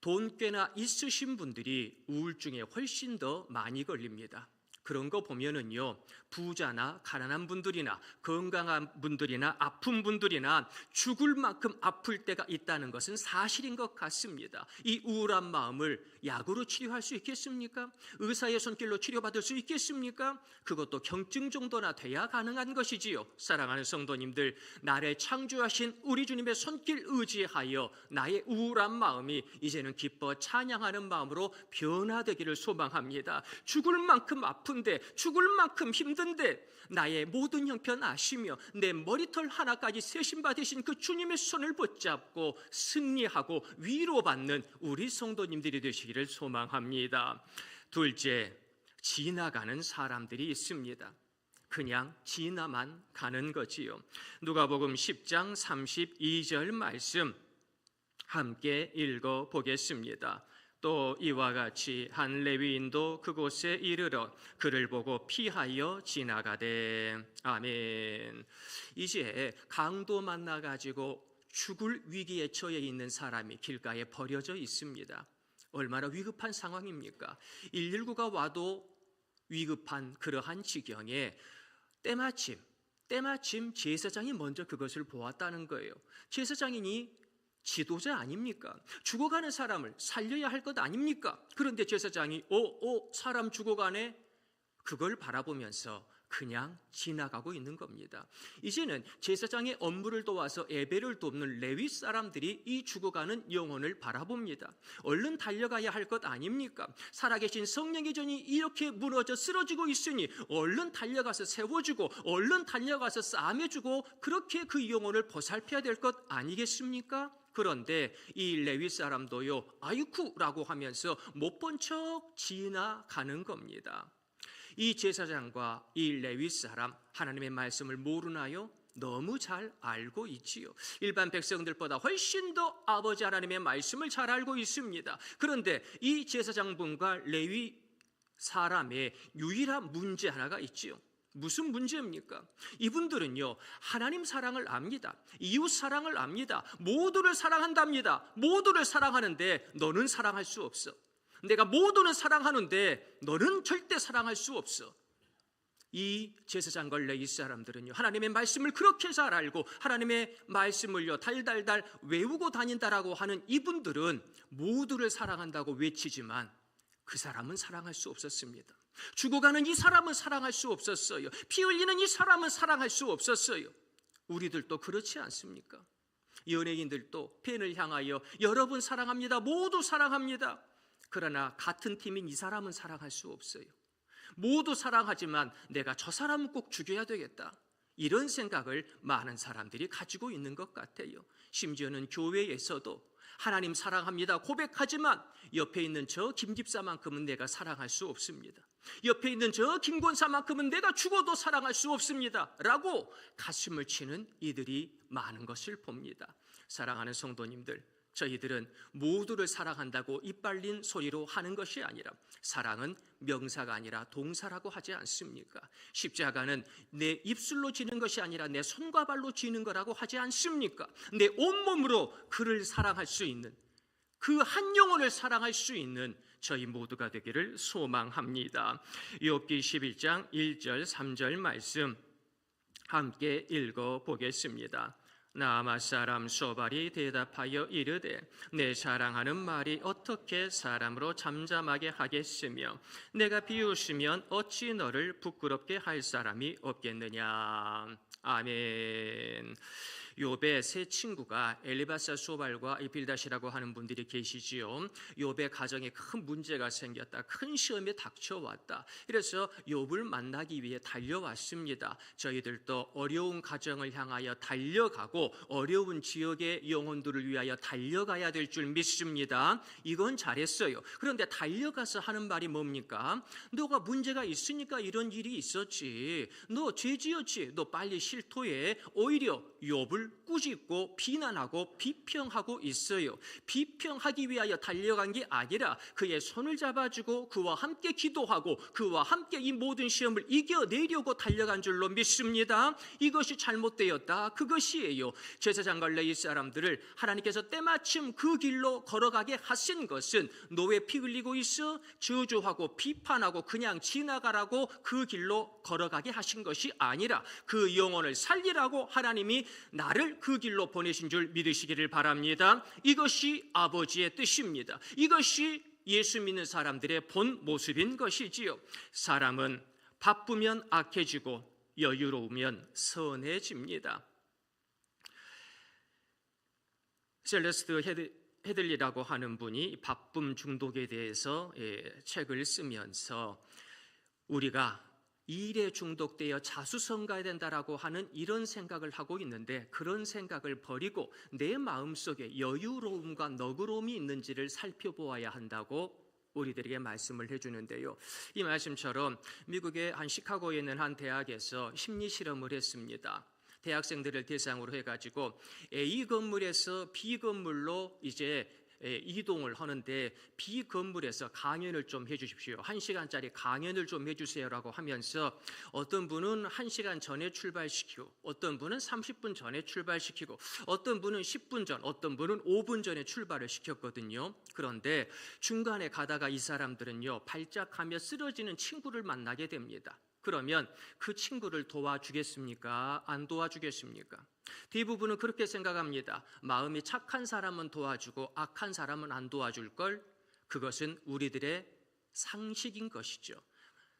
돈 꽤나 있으신 분들이 우울증에 훨씬 더 많이 걸립니다. 그런 거 보면은요, 부자나 가난한 분들이나 건강한 분들이나 아픈 분들이나 죽을 만큼 아플 때가 있다는 것은 사실인 것 같습니다. 이 우울한 마음을 약으로 치료할 수 있겠습니까? 의사의 손길로 치료받을 수 있겠습니까? 그것도 경증 정도나 돼야 가능한 것이지요. 사랑하는 성도님들, 나를 창조하신 우리 주님의 손길 의지하여 나의 우울한 마음이 이제는 기뻐 찬양하는 마음으로 변화되기를 소망합니다. 죽을 만큼 아픈데, 죽을 만큼 힘든데 나의 모든 형편 아시며 내 머리털 하나까지 세심받으신 그 주님의 손을 붙잡고 승리하고 위로받는 우리 성도님들이 되시기를 소망합니다. 둘째, 지나가는 사람들이 있습니다. 그냥 지나만 가는 거지요. 누가복음 10장 32절 말씀 함께 읽어보겠습니다. 또 이와 같이 한 레위인도 그곳에 이르러 그를 보고 피하여 지나가되. 아멘. 이제 강도 만나가지고 죽을 위기에 처해 있는 사람이 길가에 버려져 있습니다. 얼마나 위급한 상황입니까? 119가 와도 위급한 그러한 지경에 때마침 제사장이 먼저 그것을 보았다는 거예요. 제사장이니 지도자 아닙니까? 죽어가는 사람을 살려야 할 것 아닙니까? 그런데 제사장이 사람 죽어가네? 그걸 바라보면서 그냥 지나가고 있는 겁니다. 이제는 제사장의 업무를 도와서 예배를 돕는 레위 사람들이 이 죽어가는 영혼을 바라봅니다. 얼른 달려가야 할 것 아닙니까? 살아계신 성령의 전이 이렇게 무너져 쓰러지고 있으니 얼른 달려가서 세워주고 얼른 달려가서 싸매주고 그렇게 그 영혼을 보살펴야 될 것 아니겠습니까? 그런데 이 레위 사람도요, 아이쿠라고 하면서 못 본 척 지나가는 겁니다. 이 제사장과 이 레위 사람, 하나님의 말씀을 모르나요? 너무 잘 알고 있지요. 일반 백성들보다 훨씬 더 아버지 하나님의 말씀을 잘 알고 있습니다. 그런데 이 제사장분과 레위 사람의 유일한 문제 하나가 있지요. 무슨 문제입니까? 이분들은요, 하나님 사랑을 압니다. 이웃 사랑을 압니다. 모두를 사랑한답니다. 모두를 사랑하는데 너는 사랑할 수 없어. 내가 모두는 사랑하는데 너는 절대 사랑할 수 없어. 이 제사장과 레위 사람들은요, 하나님의 말씀을 그렇게 잘 알고 하나님의 말씀을요 달달달 외우고 다닌다라고 하는 이분들은 모두를 사랑한다고 외치지만 그 사람은 사랑할 수 없었습니다. 죽어가는 이 사람은 사랑할 수 없었어요. 피 흘리는 이 사람은 사랑할 수 없었어요. 우리들도 그렇지 않습니까? 연예인들도 팬을 향하여 여러분 사랑합니다, 모두 사랑합니다. 그러나 같은 팀인 이 사람은 사랑할 수 없어요. 모두 사랑하지만 내가 저 사람은 꼭 죽여야 되겠다, 이런 생각을 많은 사람들이 가지고 있는 것 같아요. 심지어는 교회에서도 하나님 사랑합니다 고백하지만 옆에 있는 저 김집사만큼은 내가 사랑할 수 없습니다. 옆에 있는 저 김권사만큼은 내가 죽어도 사랑할 수 없습니다 라고 가슴을 치는 이들이 많은 것을 봅니다. 사랑하는 성도님들, 저희들은 모두를 사랑한다고 이빨린 소리로 하는 것이 아니라 사랑은 명사가 아니라 동사라고 하지 않습니까? 십자가는 내 입술로 지는 것이 아니라 내 손과 발로 지는 거라고 하지 않습니까? 내 온몸으로 그를 사랑할 수 있는, 그 한 영혼을 사랑할 수 있는 저희 모두가 되기를 소망합니다. 욥기 11장 1절 3절 말씀 함께 읽어보겠습니다. 나아마 사람 소발이 대답하여 이르되 내 사랑하는 말이 어떻게 사람으로 잠잠하게 하겠으며 내가 비웃으면 어찌 너를 부끄럽게 할 사람이 없겠느냐. 아멘. 욥의 세 친구가 엘리바사, 소발과 빌닷이라고 하는 분들이 계시지요. 욥의 가정에 큰 문제가 생겼다. 큰 시험에 닥쳐왔다. 그래서 욥을 만나기 위해 달려왔습니다. 저희들도 어려운 가정을 향하여 달려가고 어려운 지역의 영혼들을 위하여 달려가야 될 줄 믿습니다. 이건 잘했어요. 그런데 달려가서 하는 말이 뭡니까? 너가 문제가 있으니까 이런 일이 있었지. 너 죄지었지. 너 빨리 실토해. 오히려 욥을 꾸짖고 비난하고 비평하고 있어요. 비평하기 위하여 달려간 게 아니라 그의 손을 잡아주고 그와 함께 기도하고 그와 함께 이 모든 시험을 이겨내려고 달려간 줄로 믿습니다. 이것이 잘못되었다, 그것이에요. 제사장과 레위 사람들을 하나님께서 때마침 그 길로 걸어가게 하신 것은 너의 피 흘리고 있어 저주하고 비판하고 그냥 지나가라고 그 길로 걸어가게 하신 것이 아니라 그 영혼을 살리라고 하나님이 나를 그 길로 보내신 줄 믿으시기를 바랍니다. 이것이 아버지의 뜻입니다. 이것이 예수 믿는 사람들의 본 모습인 것이지요. 사람은 바쁘면 악해지고 여유로우면 선해집니다. 셀레스트 헤들리라고 하는 분이 바쁨 중독에 대해서 책을 쓰면서 우리가 일에 중독되어 자수성가해야 된다라고 하는 이런 생각을 하고 있는데 그런 생각을 버리고 내 마음속에 여유로움과 너그러움이 있는지를 살펴보아야 한다고 우리들에게 말씀을 해주는데요. 이 말씀처럼 미국의 한 시카고에 있는 한 대학에서 심리 실험을 했습니다. 대학생들을 대상으로 해가지고 A 건물에서 B 건물로 이제 이동을 하는데 B 건물에서 강연을 좀 해주십시오. 1시간짜리 강연을 좀 해주세요라고 하면서 어떤 분은 1시간 전에 출발시키고 어떤 분은 30분 전에 출발시키고 어떤 분은 10분 전, 어떤 분은 5분 전에 출발을 시켰거든요. 그런데 중간에 가다가 이 사람들은요 발작하며 쓰러지는 친구를 만나게 됩니다. 그러면 그 친구를 도와주겠습니까? 안 도와주겠습니까? 대부분은 그렇게 생각합니다. 마음이 착한 사람은 도와주고 악한 사람은 안 도와줄 걸. 그것은 우리들의 상식인 것이죠.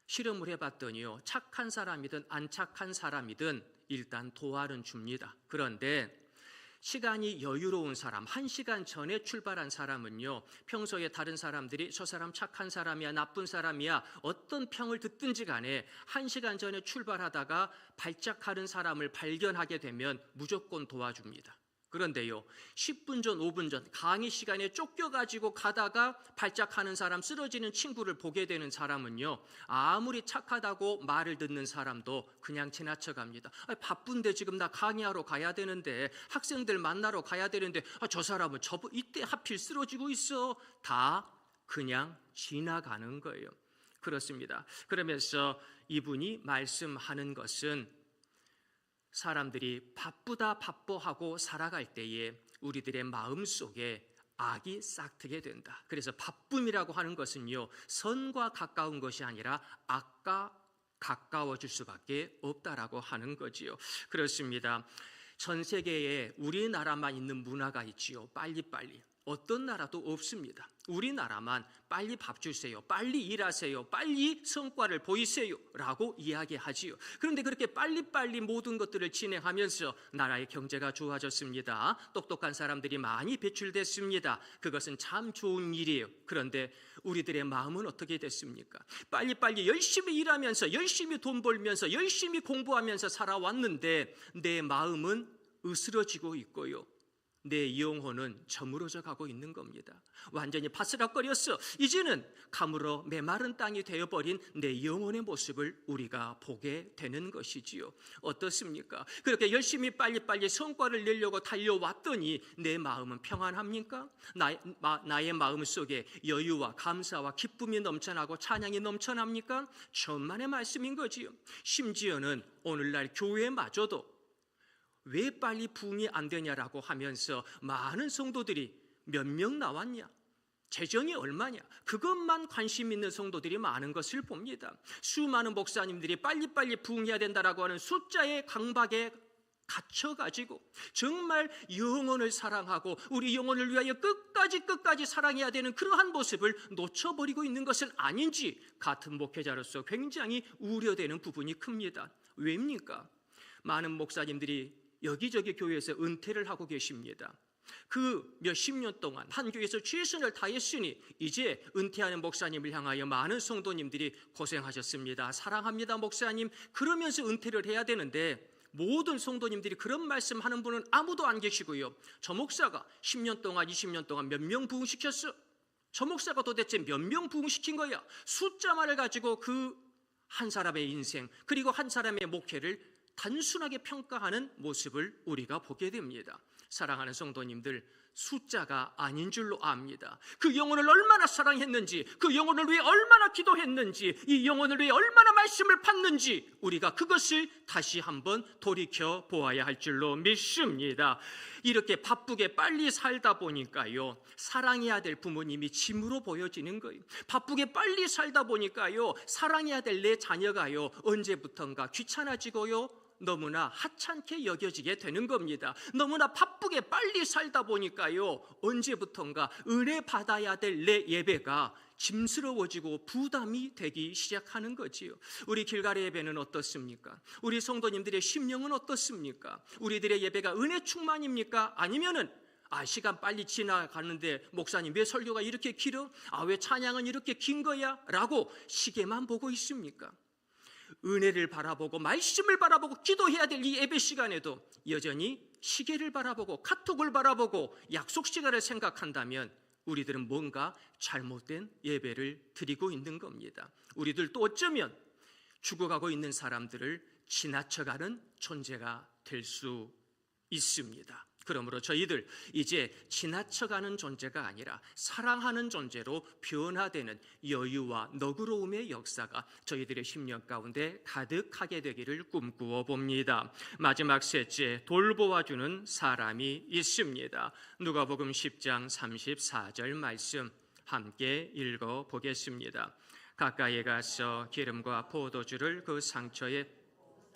실험을 해봤더니요, 착한 사람이든 안 착한 사람이든 일단 도와는 줍니다. 그런데 시간이 여유로운 사람, 1시간 전에 출발한 사람은요, 평소에 다른 사람들이 저 사람 착한 사람이야, 나쁜 사람이야, 어떤 평을 듣든지 간에 1시간 전에 출발하다가 발작하는 사람을 발견하게 되면 무조건 도와줍니다. 그런데요, 10분 전, 5분 전 강의 시간에 쫓겨가지고 가다가 발작하는 사람, 쓰러지는 친구를 보게 되는 사람은요, 아무리 착하다고 말을 듣는 사람도 그냥 지나쳐갑니다. 바쁜데 지금 나 강의하러 가야 되는데, 학생들 만나러 가야 되는데, 저 사람은 이때 하필 쓰러지고 있어. 다 그냥 지나가는 거예요. 그렇습니다. 그러면서 이분이 말씀하는 것은 사람들이 바쁘하고 살아갈 때에 우리들의 마음속에 악이 싹트게 된다. 그래서 바쁨이라고 하는 것은요, 선과 가까운 것이 아니라 악과 가까워질 수밖에 없다라고 하는 거지요. 그렇습니다. 전 세계에 우리나라만 있는 문화가 있지요. 빨리빨리. 어떤 나라도 없습니다. 우리나라만 빨리 밥 주세요, 빨리 일하세요, 빨리 성과를 보이세요 라고 이야기하지요. 그런데 그렇게 빨리빨리 모든 것들을 진행하면서 나라의 경제가 좋아졌습니다. 똑똑한 사람들이 많이 배출됐습니다. 그것은 참 좋은 일이에요. 그런데 우리들의 마음은 어떻게 됐습니까? 빨리빨리 열심히 일하면서, 열심히 돈 벌면서, 열심히 공부하면서 살아왔는데 내 마음은 으스러지고 있고요, 내 영혼은 저물어져 가고 있는 겁니다. 완전히 바스락거렸어. 이제는 가물어 메마른 땅이 되어버린 내 영혼의 모습을 우리가 보게 되는 것이지요. 어떻습니까? 그렇게 열심히 빨리빨리 성과를 내려고 달려왔더니 내 마음은 평안합니까? 나의 마음 속에 여유와 감사와 기쁨이 넘쳐나고 찬양이 넘쳐납니까? 천만의 말씀인 거지요. 심지어는 오늘날 교회마저도 왜 빨리 부흥이 안 되냐라고 하면서 많은 성도들이 몇 명 나왔냐, 재정이 얼마냐, 그것만 관심 있는 성도들이 많은 것을 봅니다. 수많은 목사님들이 빨리빨리 부흥해야 된다라고 하는 숫자의 강박에 갇혀가지고 정말 영혼을 사랑하고 우리 영혼을 위하여 끝까지 사랑해야 되는 그러한 모습을 놓쳐버리고 있는 것은 아닌지 같은 목회자로서 굉장히 우려되는 부분이 큽니다. 왜입니까? 많은 목사님들이 여기저기 교회에서 은퇴를 하고 계십니다. 그 몇십 년 동안 한 교회에서 최선을 다했으니 이제 은퇴하는 목사님을 향하여 많은 성도님들이 고생하셨습니다, 사랑합니다 목사님, 그러면서 은퇴를 해야 되는데 모든 성도님들이 그런 말씀하는 분은 아무도 안 계시고요, 저 목사가 10년 동안 20년 동안 몇 명 부흥시켰어? 저 목사가 도대체 몇 명 부흥시킨 거야? 숫자만을 가지고 그 한 사람의 인생 그리고 한 사람의 목회를 단순하게 평가하는 모습을 우리가 보게 됩니다. 사랑하는 성도님들, 숫자가 아닌 줄로 압니다. 그 영혼을 얼마나 사랑했는지, 그 영혼을 위해 얼마나 기도했는지, 이 영혼을 위해 얼마나 말씀을 받는지 우리가 그것을 다시 한번 돌이켜 보아야 할 줄로 믿습니다. 이렇게 바쁘게 빨리 살다 보니까요, 사랑해야 될 부모님이 짐으로 보여지는 거예요. 바쁘게 빨리 살다 보니까요, 사랑해야 될 내 자녀가요, 언제부턴가 귀찮아지고요, 너무나 하찮게 여겨지게 되는 겁니다. 너무나 바쁘게 빨리 살다 보니까요, 언제부턴가 은혜 받아야 될 내 예배가 짐스러워지고 부담이 되기 시작하는 거지요. 우리 길가래 예배는 어떻습니까? 우리 성도님들의 심령은 어떻습니까? 우리들의 예배가 은혜 충만입니까? 아니면은 시간 빨리 지나가는데 목사님 왜 설교가 이렇게 길어? 왜 찬양은 이렇게 긴 거야? 라고 시계만 보고 있습니까? 은혜를 바라보고 말씀을 바라보고 기도해야 될 이 예배 시간에도 여전히 시계를 바라보고 카톡을 바라보고 약속 시간을 생각한다면 우리들은 뭔가 잘못된 예배를 드리고 있는 겁니다. 우리들도 어쩌면 죽어가고 있는 사람들을 지나쳐가는 존재가 될 수 있습니다. 그러므로 저희들 이제 지나쳐가는 존재가 아니라 사랑하는 존재로 변화되는 여유와 너그러움의 역사가 저희들의 심령 가운데 가득하게 되기를 꿈꾸어 봅니다. 마지막 셋째, 돌보아주는 사람이 있습니다. 누가복음 10장 34절 말씀 함께 읽어보겠습니다. 가까이에 가서 기름과 포도주를 그 상처에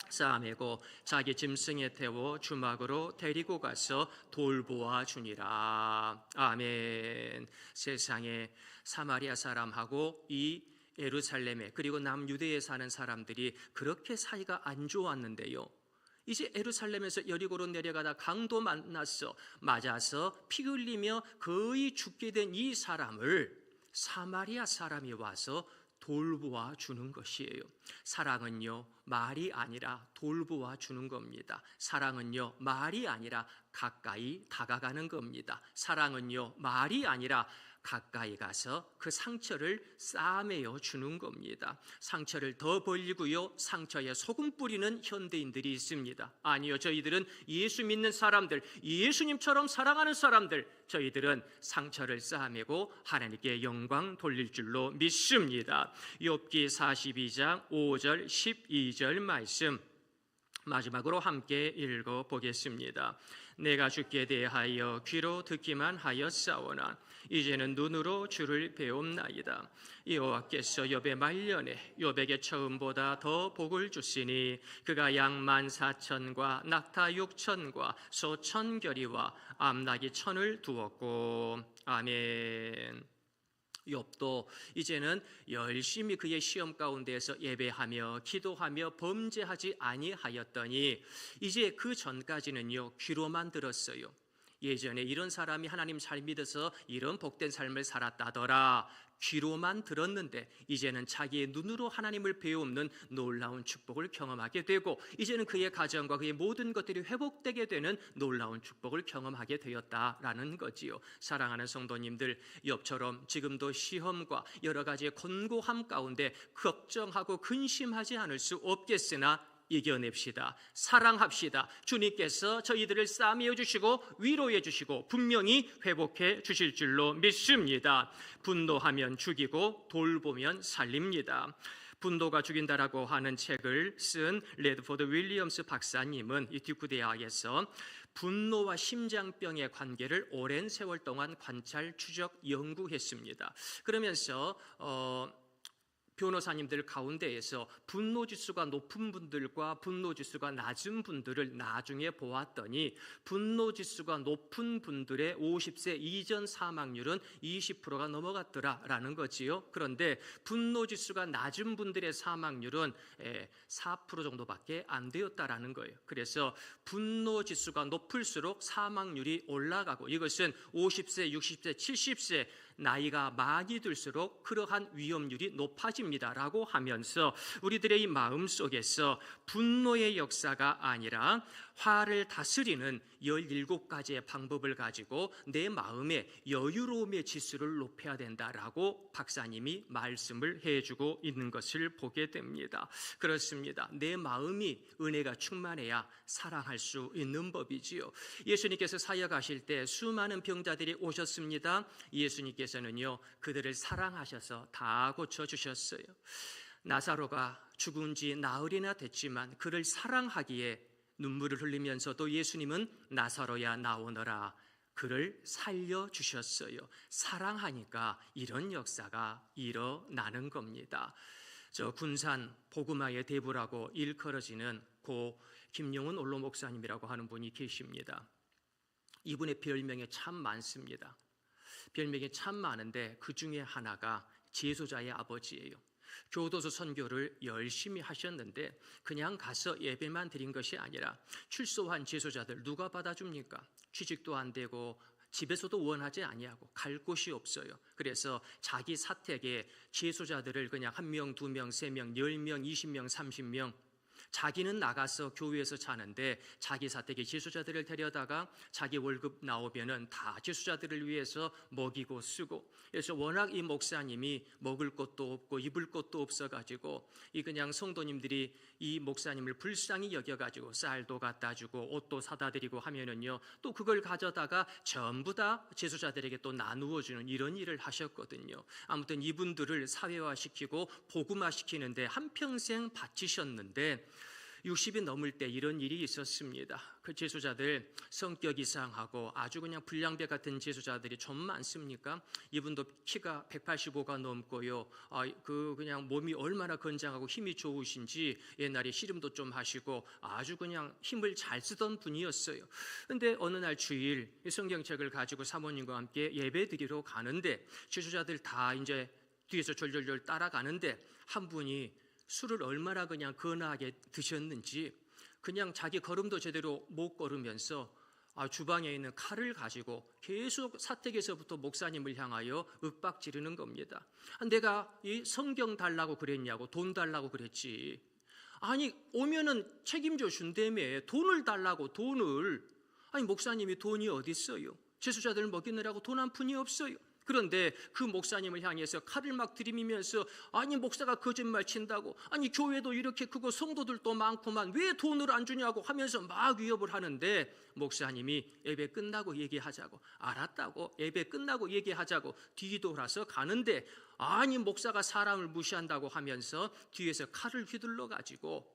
싸매고 자기 짐승에 태워 주막으로 데리고 가서 돌보아 주니라. 아멘. 세상에 사마리아 사람하고 이 예루살렘에 그리고 남유대에 사는 사람들이 그렇게 사이가 안 좋았는데요. 이제 예루살렘에서 여리고로 내려가다 강도 맞아서 피 흘리며 거의 죽게 된 이 사람을 사마리아 사람이 와서 돌보아 주는 것이에요. 사랑은요, 말이 아니라 돌보아 주는 겁니다. 사랑은요, 말이 아니라 가까이 다가가는 겁니다. 사랑은요, 말이 아니라 가까이 가서 그 상처를 싸매어 주는 겁니다. 상처를 더 벌리고요, 상처에 소금 뿌리는 현대인들이 있습니다. 아니요, 저희들은 예수 믿는 사람들, 예수님처럼 사랑하는 사람들, 저희들은 상처를 싸매고 하나님께 영광 돌릴 줄로 믿습니다. 욥기 42장 5절 12절 말씀 마지막으로 함께 읽어보겠습니다. 내가 주께 대하여 귀로 듣기만 하였사오나 이제는 눈으로 주를 배움나이다. 여호와께서 욥의 말년에 욥에게 처음보다 더 복을 주시니 그가 양 14,000과 낙타 6,000과 소 1,000결이와 암나귀 1,000을 두었고. 아멘. 욥도 이제는 열심히 그의 시험 가운데에서 예배하며 기도하며 범죄하지 아니하였더니 이제 그 전까지는요, 귀로만 들었어요. 예전에 이런 사람이 하나님 잘 믿어서 이런 복된 삶을 살았다더라, 귀로만 들었는데 이제는 자기의 눈으로 하나님을 배우는 놀라운 축복을 경험하게 되고, 이제는 그의 가정과 그의 모든 것들이 회복되게 되는 놀라운 축복을 경험하게 되었다라는 거지요. 사랑하는 성도님들, 욥처럼 지금도 시험과 여러 가지의 곤고함 가운데 걱정하고 근심하지 않을 수 없겠으나 이겨냅시다. 사랑합시다. 주님께서 저희들을 싸매어 주시고 위로해 주시고 분명히 회복해 주실 줄로 믿습니다. 분노하면 죽이고 돌보면 살립니다. 분노가 죽인다라고 하는 책을 쓴 레드포드 윌리엄스 박사님은 이 듀크 대학에서 분노와 심장병의 관계를 오랜 세월 동안 관찰, 추적, 연구했습니다. 그러면서 변호사님들 가운데에서 분노지수가 높은 분들과 분노지수가 낮은 분들을 나중에 보았더니 분노지수가 높은 분들의 50세 이전 사망률은 20%가 넘어갔더라라는 거지요. 그런데 분노지수가 낮은 분들의 사망률은 4% 정도밖에 안 되었다라는 거예요. 그래서 분노지수가 높을수록 사망률이 올라가고, 이것은 50세, 60세, 70세 나이가 많이 들수록 그러한 위험률이 높아집니다라고 하면서 우리들의 이 마음 속에서 분노의 역사가 아니라 화를 다스리는 17가지의 방법을 가지고 내 마음의 여유로움의 지수를 높여야 된다라고 박사님이 말씀을 해주고 있는 것을 보게 됩니다. 그렇습니다. 내 마음이 은혜가 충만해야 사랑할 수 있는 법이지요. 예수님께서 사역하실 때 수많은 병자들이 오셨습니다. 예수님께서는요, 그들을 사랑하셔서 다 고쳐주셨어요. 나사로가 죽은 지 나흘이나 됐지만 그를 사랑하기에 눈물을 흘리면서도 예수님은 나사로야 나오너라, 그를 살려주셨어요. 사랑하니까 이런 역사가 일어나는 겁니다. 저 군산 복음화의 대부라고 일컬어지는 고 김용훈 원로 목사님이라고 하는 분이 계십니다. 이분의 별명이 참 많습니다. 별명이 참 많은데 그 중에 하나가 제소자의 아버지예요. 교도소 선교를 열심히 하셨는데 그냥 가서 예배만 드린 것이 아니라 출소한 제소자들 누가 받아줍니까? 취직도 안 되고 집에서도 원하지 아니하고 갈 곳이 없어요. 그래서 자기 사택에 제소자들을 그냥 1명, 2명, 3명, 10명, 20명, 30명, 자기는 나가서 교회에서 자는데 자기 사택에 제수자들을 데려다가 자기 월급 나오면은 다 제수자들을 위해서 먹이고 쓰고, 그래서 워낙 이 목사님이 먹을 것도 없고 입을 것도 없어가지고 이 그냥 성도님들이 이 목사님을 불쌍히 여겨가지고 쌀도 갖다 주고 옷도 사다 드리고 하면은요, 또 그걸 가져다가 전부 다 제수자들에게 또 나누어 주는 이런 일을 하셨거든요. 아무튼 이분들을 사회화시키고 복음화시키는데 한평생 바치셨는데 60이 넘을 때 이런 일이 있었습니다. 그 제수자들 성격 이상하고 아주 그냥 불량배 같은 제수자들이 좀 많습니까? 이분도 키가 185가 넘고요. 그냥 몸이 얼마나 건장하고 힘이 좋으신지 옛날에 씨름도 좀 하시고 아주 그냥 힘을 잘 쓰던 분이었어요. 근데 어느 날 주일 성경책을 가지고 사모님과 함께 예배 드리러 가는데 제수자들 다 이제 뒤에서 졸졸졸 따라가는데 한 분이 술을 얼마나 그냥 거나하게 드셨는지 그냥 자기 걸음도 제대로 못 걸으면서 주방에 있는 칼을 가지고 계속 사택에서부터 목사님을 향하여 윽박 지르는 겁니다. 내가 이 성경 달라고 그랬냐고, 돈 달라고 그랬지. 아니 오면은 책임져 준다며 돈을 달라고, 돈을. 아니 목사님이 돈이 어디 있어요? 재수자들 먹이느라고 돈 한 푼이 없어요. 그런데 그 목사님을 향해서 칼을 막 들이미면서 아니 목사가 거짓말 친다고, 아니 교회도 이렇게 크고 성도들도 많구만 왜 돈을 안 주냐고 하면서 막 위협을 하는데 목사님이 예배 끝나고 얘기하자고, 알았다고, 예배 끝나고 얘기하자고 뒤돌아서 가는데 아니 목사가 사람을 무시한다고 하면서 뒤에서 칼을 휘둘러 가지고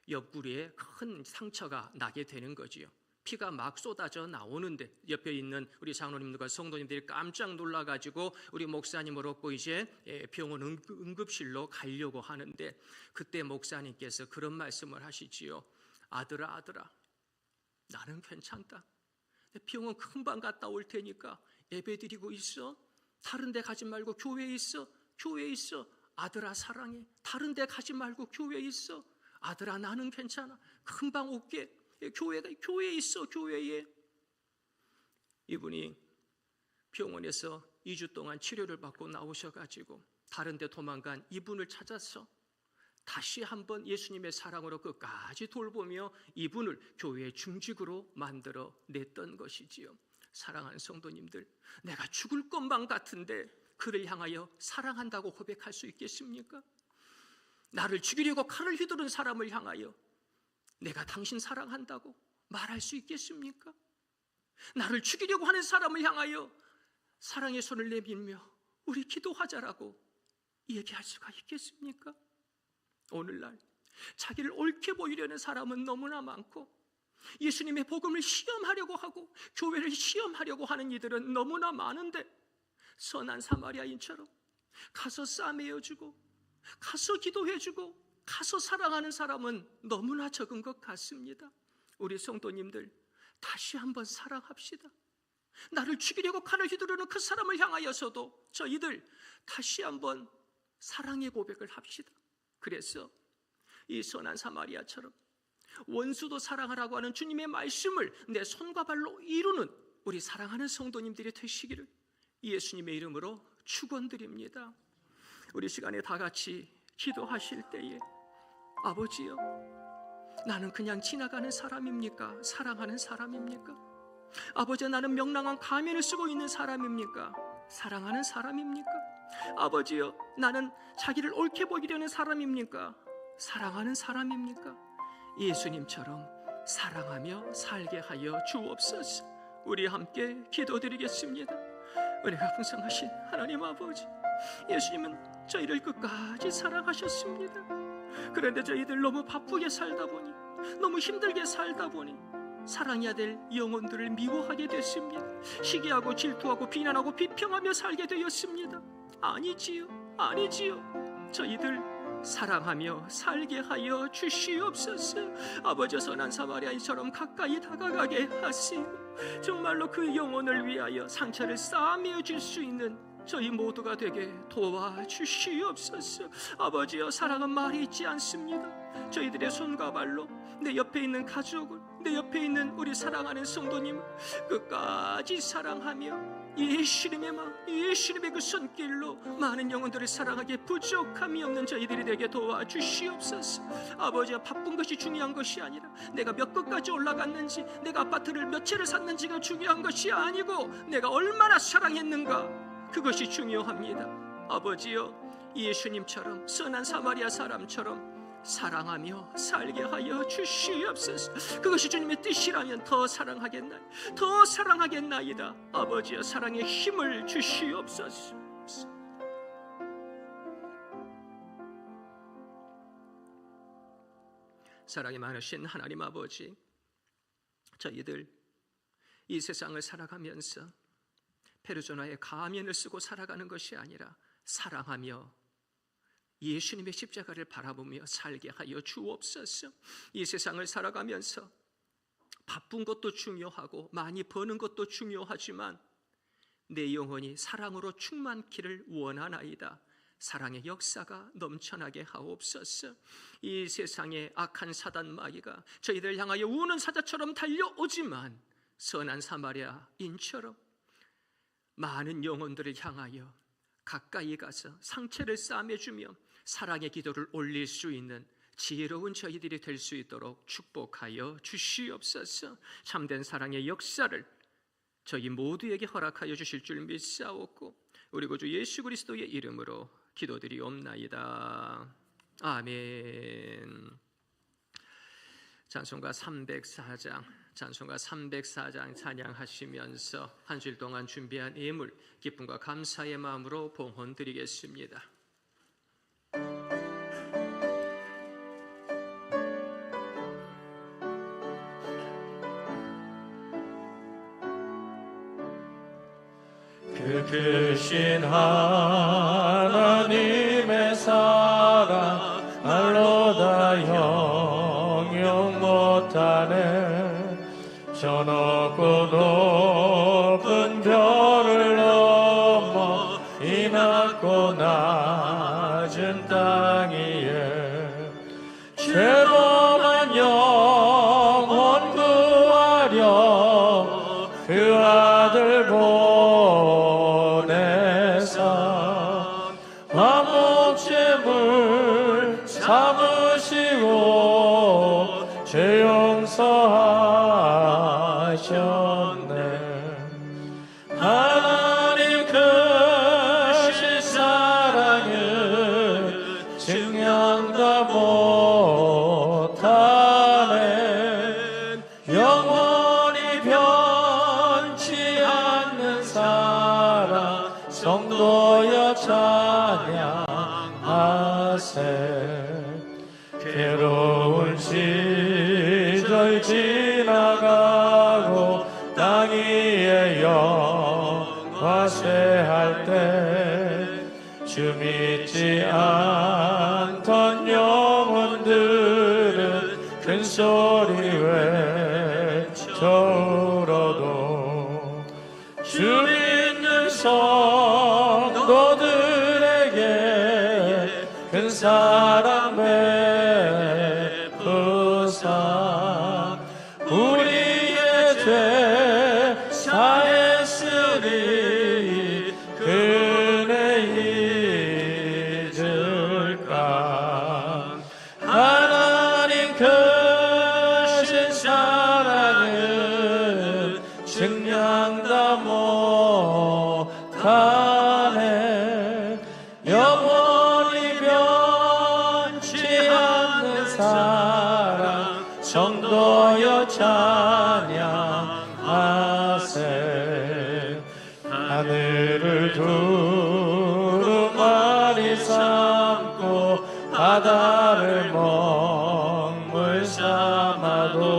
옆구리에 큰 상처가 나게 되는 거지요. 피가 막 쏟아져 나오는데 옆에 있는 우리 장로님들과 성도님들이 깜짝 놀라가지고 우리 목사님을 얻고 이제 병원 응급실로 가려고 하는데 그때 목사님께서 그런 말씀을 하시지요. 아들아 나는 괜찮다. 병원 금방 갔다 올 테니까 예배 드리고 있어. 다른 데 가지 말고 교회에 있어. 교회에 있어. 아들아 사랑해. 다른 데 가지 말고 교회에 있어. 아들아 나는 괜찮아. 금방 올게. 교회에 있어. 교회에. 이분이 병원에서 2주 동안 치료를 받고 나오셔가지고 다른 데 도망간 이분을 찾아서 다시 한번 예수님의 사랑으로 끝까지 돌보며 이분을 교회의 중직으로 만들어 냈던 것이지요. 사랑하는 성도님들, 내가 죽을 것만 같은데 그를 향하여 사랑한다고 고백할 수 있겠습니까? 나를 죽이려고 칼을 휘두른 사람을 향하여 내가 당신 사랑한다고 말할 수 있겠습니까? 나를 죽이려고 하는 사람을 향하여 사랑의 손을 내밀며 우리 기도하자라고 얘기할 수가 있겠습니까? 오늘날 자기를 옳게 보이려는 사람은 너무나 많고 예수님의 복음을 시험하려고 하고 교회를 시험하려고 하는 이들은 너무나 많은데 선한 사마리아인처럼 가서 싸매어주고 가서 기도해주고 가서 사랑하는 사람은 너무나 적은 것 같습니다. 우리 성도님들 다시 한번 사랑합시다. 나를 죽이려고 칼을 휘두르는 그 사람을 향하여서도 저희들 다시 한번 사랑의 고백을 합시다. 그래서 이 선한 사마리아처럼 원수도 사랑하라고 하는 주님의 말씀을 내 손과 발로 이루는 우리 사랑하는 성도님들이 되시기를 예수님의 이름으로 축원드립니다. 우리 시간에 다 같이 기도하실 때에 아버지요, 나는 그냥 지나가는 사람입니까? 사랑하는 사람입니까? 아버지, 나는 명랑한 가면을 쓰고 있는 사람입니까? 사랑하는 사람입니까? 아버지요, 나는 자기를 옳게 보이려는 사람입니까? 사랑하는 사람입니까? 예수님처럼 사랑하며 살게 하여 주옵소서. 우리 함께 기도드리겠습니다. 은혜가 풍성하신 하나님 아버지, 예수님은 저희를 끝까지 사랑하셨습니다. 그런데 저희들 너무 바쁘게 살다 보니, 너무 힘들게 살다 보니 사랑해야 될 영혼들을 미워하게 됐습니다. 시기하고 질투하고 비난하고 비평하며 살게 되었습니다. 아니지요. 저희들 사랑하며 살게 하여 주시옵소서. 아버지, 선한 사마리아인처럼 가까이 다가가게 하시고 정말로 그 영혼을 위하여 상처를 싸매어 줄 수 있는 저희 모두가 되게 도와주시옵소서. 아버지여, 사랑은 말이 있지 않습니다. 저희들의 손과 발로 내 옆에 있는 가족을, 내 옆에 있는 우리 사랑하는 성도님을 끝까지 사랑하며 예수님의 마음, 예수님의 그 손길로 많은 영혼들을 사랑하기에 부족함이 없는 저희들이 되게 도와주시옵소서. 아버지야, 바쁜 것이 중요한 것이 아니라 내가 몇 끝까지 올라갔는지, 내가 아파트를 몇 채를 샀는지가 중요한 것이 아니고 내가 얼마나 사랑했는가, 그것이 중요합니다. 아버지여, 예수님처럼 선한 사마리아 사람처럼 사랑하며 살게 하여 주시옵소서. 그것이 주님의 뜻이라면 더 사랑하겠나이다. 아버지여, 사랑의 힘을 주시옵소서. 사랑이 많으신 하나님 아버지, 저희들 이 세상을 살아가면서 페르소나의 가면을 쓰고 살아가는 것이 아니라 사랑하며 예수님의 십자가를 바라보며 살게 하여 주옵소서. 이 세상을 살아가면서 바쁜 것도 중요하고 많이 버는 것도 중요하지만 내 영혼이 사랑으로 충만키를 원하나이다. 사랑의 역사가 넘쳐나게 하옵소서. 이 세상의 악한 사단 마귀가 저희들 향하여 우는 사자처럼 달려오지만 선한 사마리아인처럼 많은 영혼들을 향하여 가까이 가서 상처를 싸매주며 사랑의 기도를 올릴 수 있는 지혜로운 저희들이 될 수 있도록 축복하여 주시옵소서. 참된 사랑의 역사를 저희 모두에게 허락하여 주실 줄 믿사옵고 우리 구주 예수 그리스도의 이름으로 기도드리옵나이다. 아멘. 찬송가 304장 찬양하시면서 한 주일 동안 준비한 예물 기쁨과 감사의 마음으로 봉헌 드리겠습니다. 그 크신 하나님의 사랑 말로 다 형용 못하네. 저 높고 높은 별을 넘어 이 낮고 낮은 땅 위에 죄범한 영혼 구하려 그 아들 보내사 화목제물 삼으시고 죄 용서하셨네. 하나님 크신 사랑을 증명다 못하네. 영원히 변치 않는 사랑 성도여 찬양하세. 괴로운 시절 지나가고 땅 위에 영화쇠할 때 주 믿지 않던 영혼들은 큰 소리 외쳐 울어도 주 믿는 성도들에게 큰 사랑 베푸사 우리의 죄 사했으리 그네 잊을까. 하나님 크신 사랑은 증량다 못하네. 영원히 변치 않는 사랑 성도여 찬양하세. 하늘을 두루마리 삼고 바다를 먹물 삼아도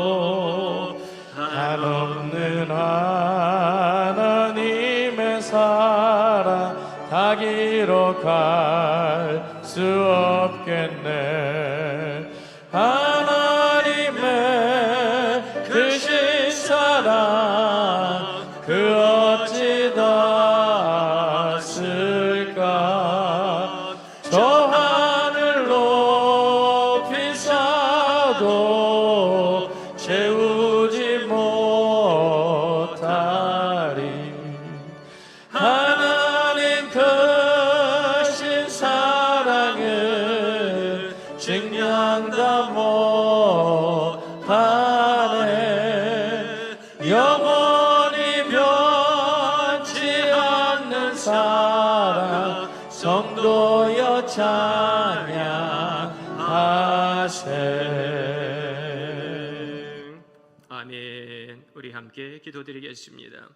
한없는 하나님의 사랑 다 기록할 수 없겠네. 하나님의 크신 사랑 그 어찌 닿았을까. 저 하늘 높이 쌓아도 채우지 못하리. 하나님 크신 사랑을 증량다 못하네. 영원히 변치 않는 사랑 성도여 찬양하세. 아멘. 우리 함께 기도드리겠습니다.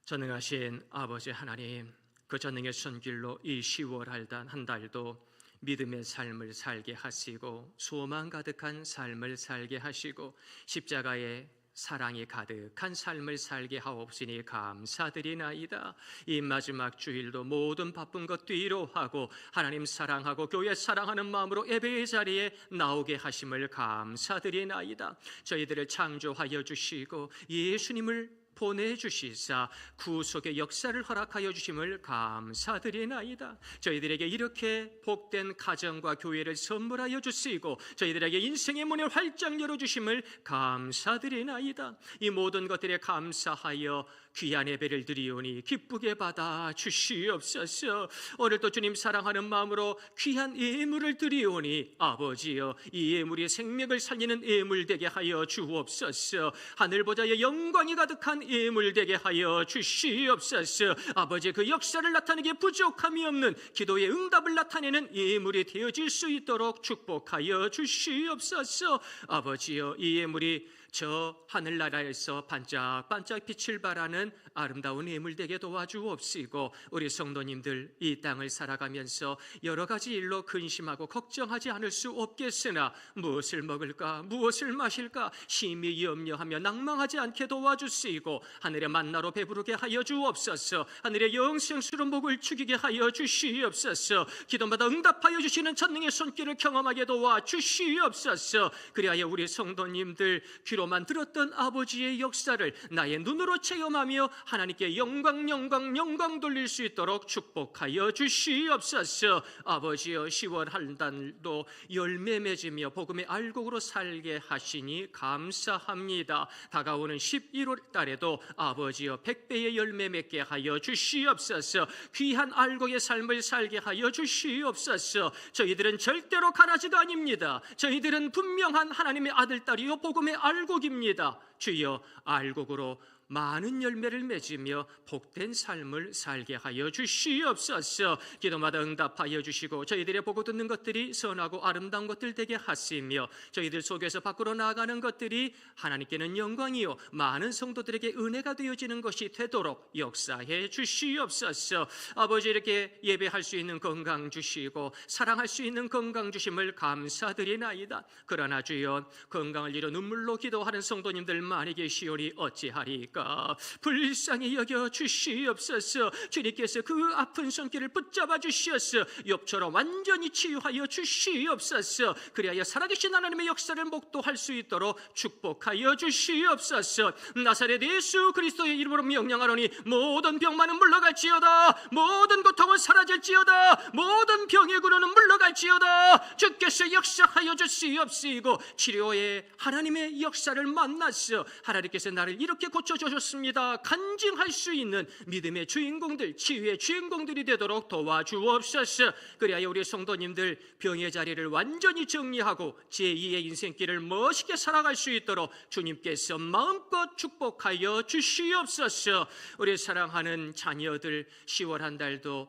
전능하신 아버지 하나님, 그 전능의 손길로 이 10월 한 달도 믿음의 삶을 살게 하시고 소망 가득한 삶을 살게 하시고 십자가의 사랑이 가득한 삶을 살게 하옵시니 감사드리나이다. 이 마지막 주일도 모든 바쁜 것 뒤로 하고 하나님 사랑하고 교회 사랑하는 마음으로 예배의 자리에 나오게 하심을 감사드리나이다. 저희들을 창조하여 주시고 예수님을 보내주시사 구속의 역사를 허락하여 주심을 감사드리나이다. 저희들에게 이렇게 복된 가정과 교회를 선물하여 주시고 저희들에게 인생의 문을 활짝 열어주심을 감사드리나이다. 이 모든 것들에 감사하여 귀한 예배를 드리오니 기쁘게 받아 주시옵소서. 오늘도 주님 사랑하는 마음으로 귀한 예물을 드리오니 아버지여, 이 예물이 생명을 살리는 예물 되게 하여 주옵소서. 하늘 보좌에 영광이 가득한 예물 되게 하여 주시옵소서. 아버지, 그 역사를 나타내기에 부족함이 없는 기도의 응답을 나타내는 예물이 되어질 수 있도록 축복하여 주시옵소서. 아버지여, 이 예물이 저 하늘나라에서 반짝반짝 빛을 발하는 아름다운 예물 되게 도와주옵시고 우리 성도님들 이 땅을 살아가면서 여러 가지 일로 근심하고 걱정하지 않을 수 없겠으나 무엇을 먹을까 무엇을 마실까 심히 염려하며 낭망하지 않게 도와주시고 하늘의 만나로 배부르게 하여 주옵소서. 하늘의 영생수로 목을 축이게 하여 주시옵소서. 기도마다 응답하여 주시는 전능의 손길을 경험하게 도와주시옵소서. 그리하여 우리 성도님들 귀로만 들었던 아버지의 역사를 나의 눈으로 체험하며 하나님께 영광 돌릴 수 있도록 축복하여 주시옵소서. 아버지여, 10월 한 달도 열매 맺으며 복음의 알곡으로 살게 하시니 감사합니다. 다가오는 11월 달에도 아버지여 100배의 열매 맺게 하여 주시옵소서. 귀한 알곡의 삶을 살게 하여 주시옵소서. 저희들은 절대로 가라지가 아닙니다. 저희들은 분명한 하나님의 아들, 딸이요 복음의 알곡입니다. 주여, 알곡으로 많은 열매를 맺으며 복된 삶을 살게 하여 주시옵소서. 기도마다 응답하여 주시고 저희들의 보고 듣는 것들이 선하고 아름다운 것들 되게 하시며 저희들 속에서 밖으로 나아가는 것들이 하나님께는 영광이요 많은 성도들에게 은혜가 되어지는 것이 되도록 역사해 주시옵소서. 아버지, 이렇게 예배할 수 있는 건강 주시고 사랑할 수 있는 건강 주심을 감사드리나이다. 그러나 주여, 건강을 잃어 눈물로 기도하는 성도님들 많이 계시오니 어찌하리까? 불쌍히 여겨 주시옵소서. 주님께서 그 아픈 손길을 붙잡아 주시옵소서. 욥처럼 완전히 치유하여 주시옵소서. 그리하여 살아계신 하나님의 역사를 목도할 수 있도록 축복하여 주시옵소서. 나사렛 예수 그리스도의 이름으로 명령하노니 모든 병만은 물러갈지어다. 모든 고통은 사라질지어다. 모든 병의 근원은 물러갈지어다. 주께서 역사하여 주시옵시고 치료의 하나님의 역사를 만났어. 하나님께서 나를 이렇게 고쳐주셨습니다. 간증할 수 있는 믿음의 주인공들, 치유의 주인공들이 되도록 도와주옵소서. 그래야 우리 성도님들 병의 자리를 완전히 정리하고 제2의 인생길을 멋있게 살아갈 수 있도록 주님께서 마음껏 축복하여 주시옵소서. 우리 사랑하는 자녀들 10월 한 달도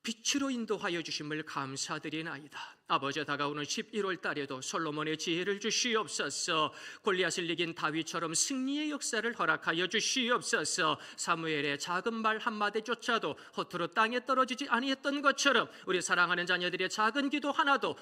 빛으로 인도하여 주심을 감사드리나이다. 아버지, 다가오는 11월 달에도 솔로몬의 지혜를 주시옵소서. 골리앗을 이긴 다윗처럼 승리의 역사를 허락하여 주시옵소서. 사무엘의 작은 말 한마디조차도 허투루 땅에 떨어지지 아니했던 것처럼 우리 사랑하는 자녀들의 작은 기도 하나도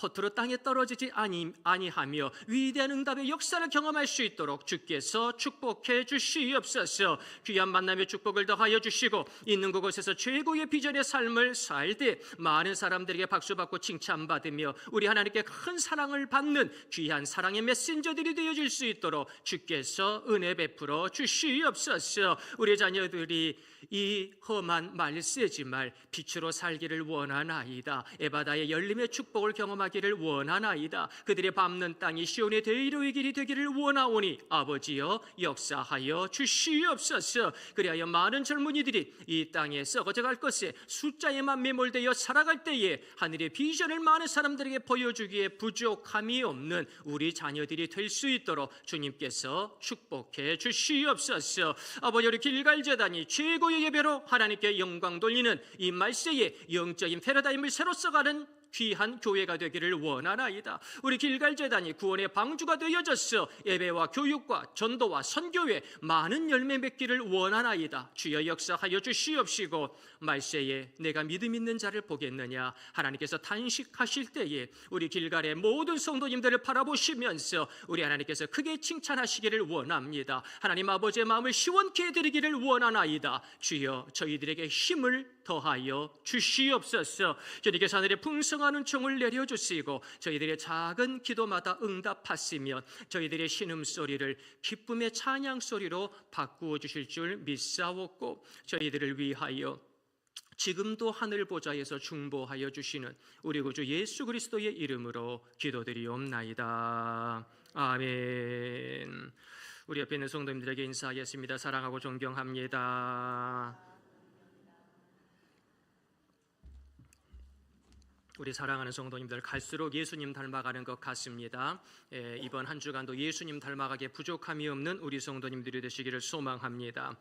허투루 땅에 떨어지지 아니하며 위대한 응답의 역사를 경험할 수 있도록 주께서 축복해 주시옵소서. 귀한 만남의 축복을 더하여 주시고 있는 그곳에서 최고의 비전의 삶을 살되 많은 사람들에게 박수받고 칭찬받으며 우리 하나님께 큰 사랑을 받는 귀한 사랑의 메신저들이 되어질 수 있도록 주께서 은혜 베풀어 주시옵소서. 우리 자녀들이 이 험한 말세지말 빛으로 살기를 원하나이다. 에바다의 열림의 축복을 경험하기를 원하나이다. 그들의 밟는 땅이 시온의 대의로의 길이 되기를 원하오니 아버지여 역사하여 주시옵소서. 그리하여 많은 젊은이들이 이 땅에 썩어져갈 것에 숫자에만 매몰되어 살아갈 때에 하늘의 비전을 많은 사람들에게 보여주기에 부족함이 없는 우리 자녀들이 될 수 있도록 주님께서 축복해 주시옵소서. 아버지, 우리 길갈재단이 최고의 예배로 하나님께 영광 돌리는 이 말세에 영적인 패러다임을 새로 써가는 귀한 교회가 되기를 원하나이다. 우리 길갈재단이 구원의 방주가 되어져서 예배와 교육과 전도와 선교에 많은 열매 맺기를 원하나이다. 주여 역사하여 주시옵시고 말세에 내가 믿음 있는 자를 보겠느냐. 하나님께서 탄식하실 때에 우리 길갈의 모든 성도님들을 바라보시면서 우리 하나님께서 크게 칭찬하시기를 원합니다. 하나님 아버지의 마음을 시원케 해드리기를 원하나이다. 주여 저희들에게 힘을 더하여 주시옵소서. 주님께서 하늘의 풍성한 풍성한 은총을 내려주시고 저희들의 작은 기도마다 응답하시며 저희들의 신음소리를 기쁨의 찬양소리로 바꾸어 주실 줄 믿사옵고 저희들을 위하여 지금도 하늘 보좌에서 중보하여 주시는 우리 구주 예수 그리스도의 이름으로 기도드리옵나이다. 아멘. 우리 옆에 있는 성도님들에게 인사하겠습니다. 사랑하고 존경합니다. 우리 사랑하는 성도님들, 갈수록 예수님 닮아가는 것 같습니다. 이번 한 주간도 예수님 닮아가게 부족함이 없는 우리 성도님들이 되시기를 소망합니다.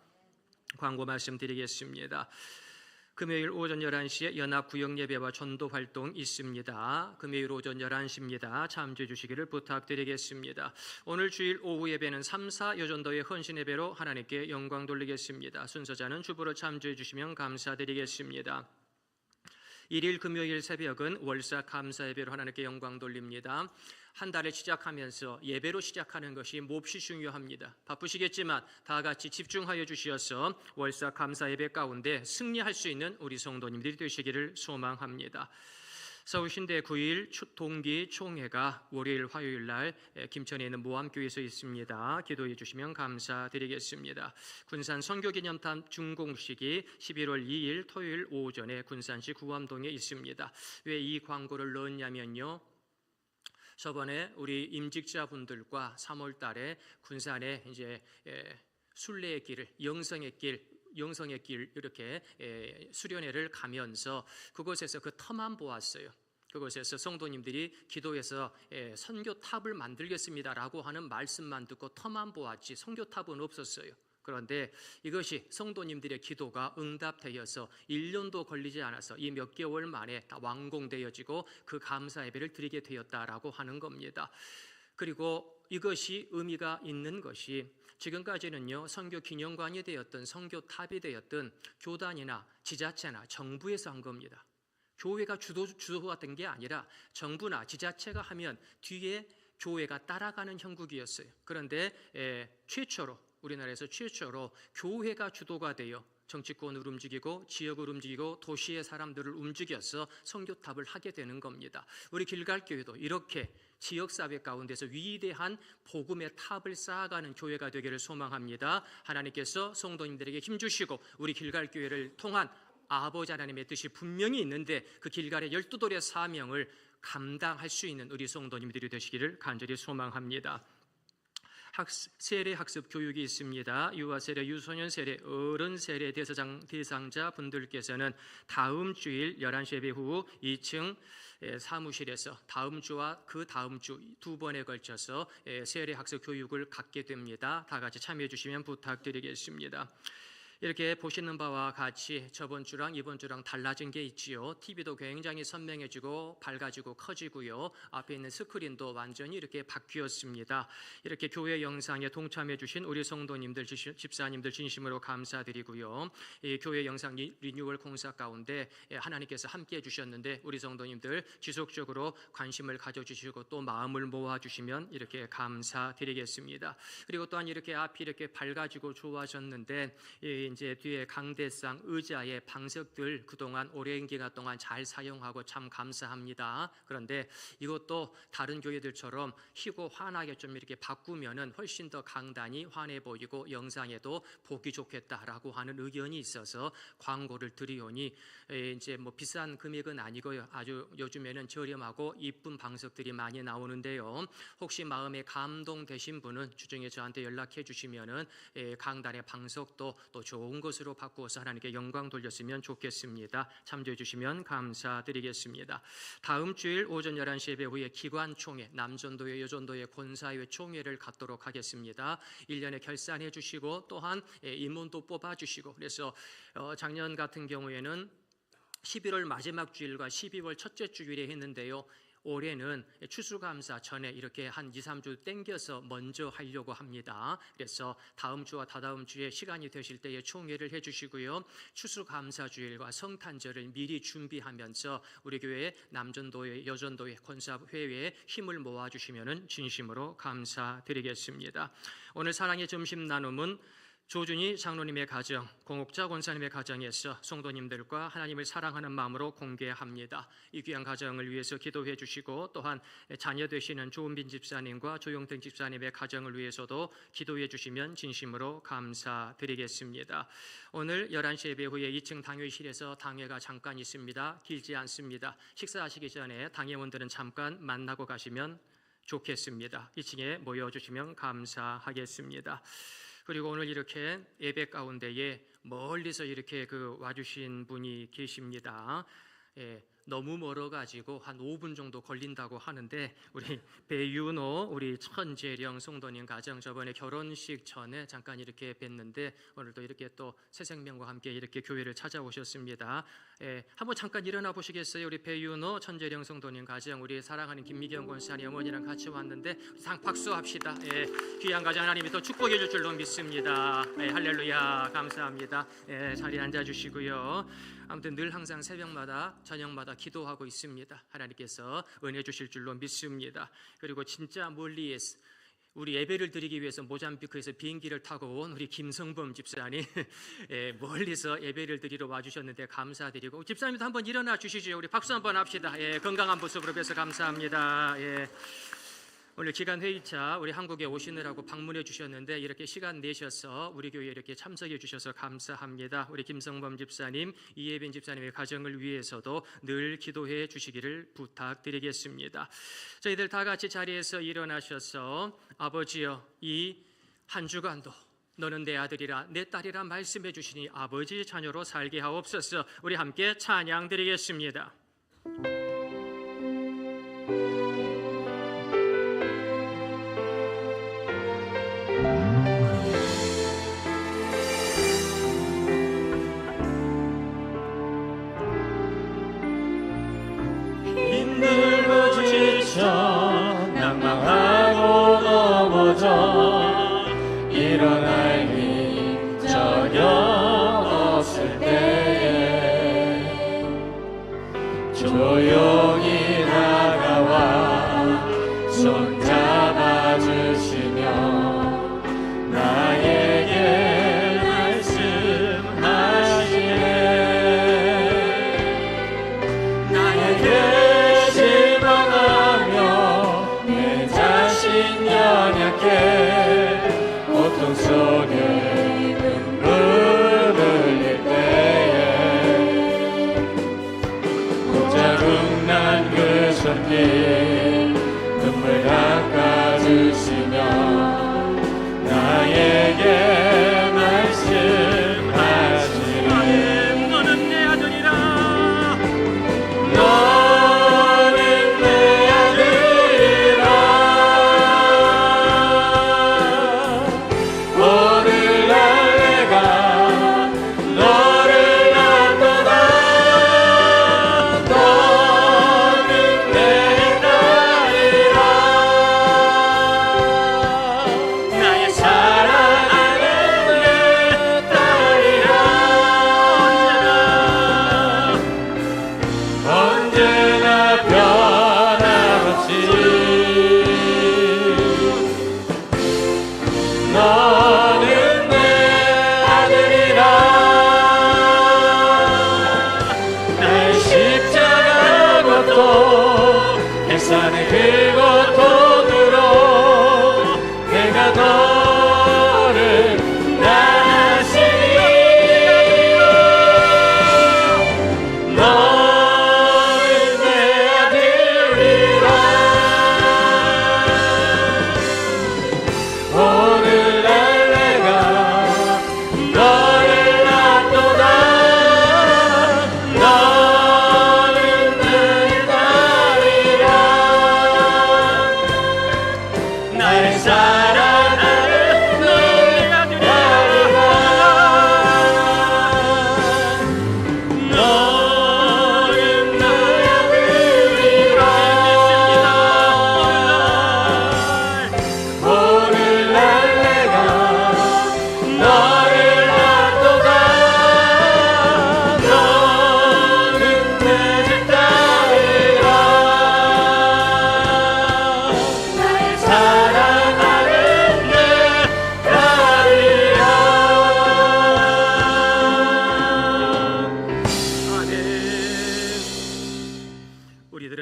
광고 말씀드리겠습니다. 금요일 오전 11시에 연합구역예배와 전도활동 있습니다. 금요일 오전 11시입니다. 참조해 주시기를 부탁드리겠습니다. 오늘 주일 오후 예배는 3, 4 여전도의 헌신예배로 하나님께 영광 돌리겠습니다. 순서자는 주보로 참조해 주시면 감사드리겠습니다. 1일 금요일 새벽은 월사 감사예배로 하나님께 영광 돌립니다. 한 달을 시작하면서 예배로 시작하는 것이 몹시 중요합니다. 바쁘시겠지만 다 같이 집중하여 주시어서 월사 감사예배 가운데 승리할 수 있는 우리 성도님들이 되시기를 소망합니다. 서울신대 9일 동기 총회가 월요일 화요일 날 김천에 있는 모함교회에서 있습니다. 기도해 주시면 감사드리겠습니다. 군산 선교기념탑 준공식이 11월 2일 토요일 오전에 군산시 구암동에 있습니다. 왜 이 광고를 넣었냐면요, 저번에 우리 임직자분들과 3월 달에 군산에 이제 순례의 길을 영성의 길 이렇게 수련회를 가면서 그곳에서 그 터만 보았어요. 그곳에서 성도님들이 기도해서 선교탑을 만들겠습니다라고 하는 말씀만 듣고 터만 보았지 선교탑은 없었어요. 그런데 이것이 성도님들의 기도가 응답되어서 1년도 걸리지 않아서 이 몇 개월 만에 다 완공되어지고 그 감사 예배를 드리게 되었다라고 하는 겁니다. 그리고 이것이 의미가 있는 것이 지금까지는요, 선교 기념관이 되었든 선교탑이 되었든 교단이나 지자체나 정부에서 한 겁니다. 교회가 주도가 된 게 아니라 정부나 지자체가 하면 뒤에 교회가 따라가는 형국이었어요. 그런데 우리나라에서 최초로 교회가 주도가 되어 정치권을 움직이고 지역을 움직이고 도시의 사람들을 움직여서 선교탑을 하게 되는 겁니다. 우리 길갈교회도 이렇게 지역사회 가운데서 위대한 복음의 탑을 쌓아가는 교회가 되기를 소망합니다. 하나님께서 성도님들에게 힘주시고 우리 길갈교회를 통한 아버지 하나님의 뜻이 분명히 있는데 그 길갈의 12돌의 사명을 감당할 수 있는 우리 성도님들이 되시기를 간절히 소망합니다. 세례 학습 교육이 있습니다. 유아 세례, 유소년 세례, 어른 세례 대상자 분들께서는 다음 주일 11시 예배 후 2층 사무실에서 다음 주와 그 다음 주 두 번에 걸쳐서 세례 학습 교육을 갖게 됩니다. 다 같이 참여해 주시면 부탁드리겠습니다. 이렇게 보시는 바와 같이 저번 주랑 이번 주랑 달라진 게 있지요. TV도 굉장히 선명해지고 밝아지고 커지고요. 앞에 있는 스크린도 완전히 이렇게 바뀌었습니다. 이렇게 교회 영상에 동참해 주신 우리 성도님들, 집사님들 진심으로 감사드리고요. 이 교회 영상 리뉴얼 공사 가운데 하나님께서 함께해 주셨는데 우리 성도님들 지속적으로 관심을 가져주시고 또 마음을 모아주시면 이렇게 감사드리겠습니다. 그리고 또한 이렇게 앞이 이렇게 밝아지고 좋아졌는데 이제 뒤에 강대상 의자의 방석들 그동안 오랜 기간 동안 잘 사용하고 참 감사합니다. 그런데 이것도 다른 교회들처럼 희고 환하게 좀 이렇게 바꾸면은 훨씬 더 강단이 환해 보이고 영상에도 보기 좋겠다라고 하는 의견이 있어서 광고를 드리오니 이제 뭐 비싼 금액은 아니고요. 아주 요즘에는 저렴하고 이쁜 방석들이 많이 나오는데요. 혹시 마음에 감동되신 분은 주중에 저한테 연락해 주시면은 강단의 방석도 또 좋은 것으로 바꾸어서 하나님께 영광 돌렸으면 좋겠습니다. 참조해 주시면 감사드리겠습니다. 다음 주일 오전 11시 예배 후에 기관총회, 남전도회, 여전도회, 권사회 총회를 갖도록 하겠습니다. 1년에 결산해 주시고 또한 임원도 뽑아 주시고 그래서 작년 같은 경우에는 11월 마지막 주일과 12월 첫째 주일에 했는데요. 올해는 추수감사 전에 이렇게 한 2, 3주 땡겨서 먼저 하려고 합니다. 그래서 다음 주와 다다음 주에 시간이 되실 때에 총회를 해주시고요. 추수감사주일과 성탄절을 미리 준비하면서 우리 교회 남전도회, 여전도회, 권사회에 힘을 모아주시면 진심으로 감사드리겠습니다. 오늘 사랑의 점심 나눔은 조준희 장로님의 가정, 공옥자 권사님의 가정에서 성도님들과 하나님을 사랑하는 마음으로 공개합니다. 이 귀한 가정을 위해서 기도해 주시고 또한 자녀 되시는 조은빈 집사님과 조용등 집사님의 가정을 위해서도 기도해 주시면 진심으로 감사드리겠습니다. 오늘 11시 예배 후에 2층 당회실에서 당회가 잠깐 있습니다. 길지 않습니다. 식사하시기 전에 당회원들은 잠깐 만나고 가시면 좋겠습니다. 2층에 모여주시면 감사하겠습니다. 그리고 오늘 이렇게 예배 가운데에 멀리서 이렇게 와주신 분이 계십니다. 너무 멀어가지고 한 5분 정도 걸린다고 하는데 우리 배윤호 우리 천재령 성도님 가정 저번에 결혼식 전에 잠깐 이렇게 뵀는데 오늘도 이렇게 또 새 생명과 함께 이렇게 교회를 찾아오셨습니다. 한번 잠깐 일어나 보시겠어요? 우리 배윤호 천재령 성도님 가정 우리 사랑하는 김미경 권사님 어머니랑 같이 왔는데 박수합시다. 귀한 가정 하나님이 더 축복해 줄 줄로 믿습니다. 할렐루야 감사합니다. 자리에 앉아주시고요. 아무튼 늘 항상 새벽마다 저녁마다 기도하고 있습니다. 하나님께서 은혜 주실 줄로 믿습니다. 그리고 진짜 멀리에서 우리 예배를 드리기 위해서 모잠비크에서 비행기를 타고 온 우리 김성범 집사님 멀리서 예배를 드리러 와주셨는데 감사드리고 집사님도 한번 일어나 주시죠. 우리 박수 한번 합시다. 건강한 모습으로 뵈서 감사합니다. 오늘 기간 회의차 우리 한국에 오시느라고 방문해 주셨는데 이렇게 시간 내셔서 우리 교회에 이렇게 참석해 주셔서 감사합니다. 우리 김성범 집사님, 이예빈 집사님의 가정을 위해서도 늘 기도해 주시기를 부탁드리겠습니다. 저희들 다 같이 자리에서 일어나셔서 아버지여 이 한 주간도 너는 내 아들이라 내 딸이라 말씀해 주시니 아버지 자녀로 살게 하옵소서. 우리 함께 찬양 드리겠습니다. 힘들고 지쳐 낭망하고 넘어져 일어날 힘 저녁 없을 때에 조용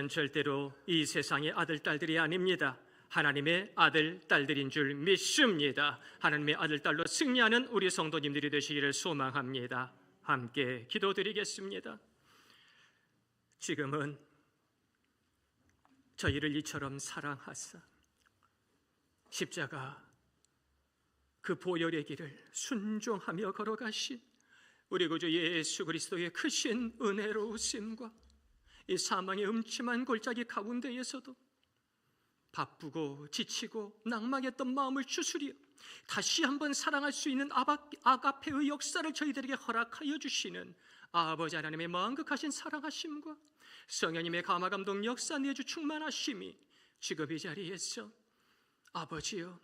우리는 절대로 이 세상의 아들 딸들이 아닙니다. 하나님의 아들 딸들인 줄 믿습니다. 하나님의 아들 딸로 승리하는 우리 성도님들이 되시기를 소망합니다. 함께 기도드리겠습니다. 지금은 저희를 이처럼 사랑하사 십자가 그 보혈의 길을 순종하며 걸어가신 우리 구주 예수 그리스도의 크신 은혜로우심과 이 사망의 음침한 골짜기 가운데에서도 바쁘고 지치고 낭망했던 마음을 추스려 다시 한번 사랑할 수 있는 아가페의 역사를 저희들에게 허락하여 주시는 아버지 하나님의 만극하신 사랑하심과 성령님의 감화감동 역사 내주 충만하심이 지금 이 자리에서 아버지여,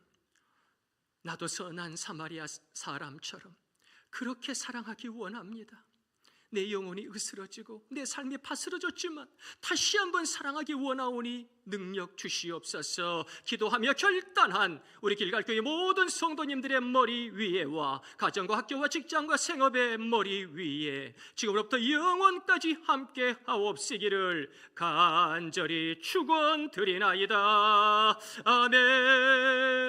나도 선한 사마리아 사람처럼 그렇게 사랑하기 원합니다. 내 영혼이 으스러지고 내 삶이 바스러졌지만 다시 한번 사랑하기 원하오니 능력 주시옵소서. 기도하며 결단한 우리 길갈교회 모든 성도님들의 머리 위에와 가정과 학교와 직장과 생업의 머리 위에 지금부터 영원까지 함께 하옵시기를 간절히 축원드리나이다. 아멘.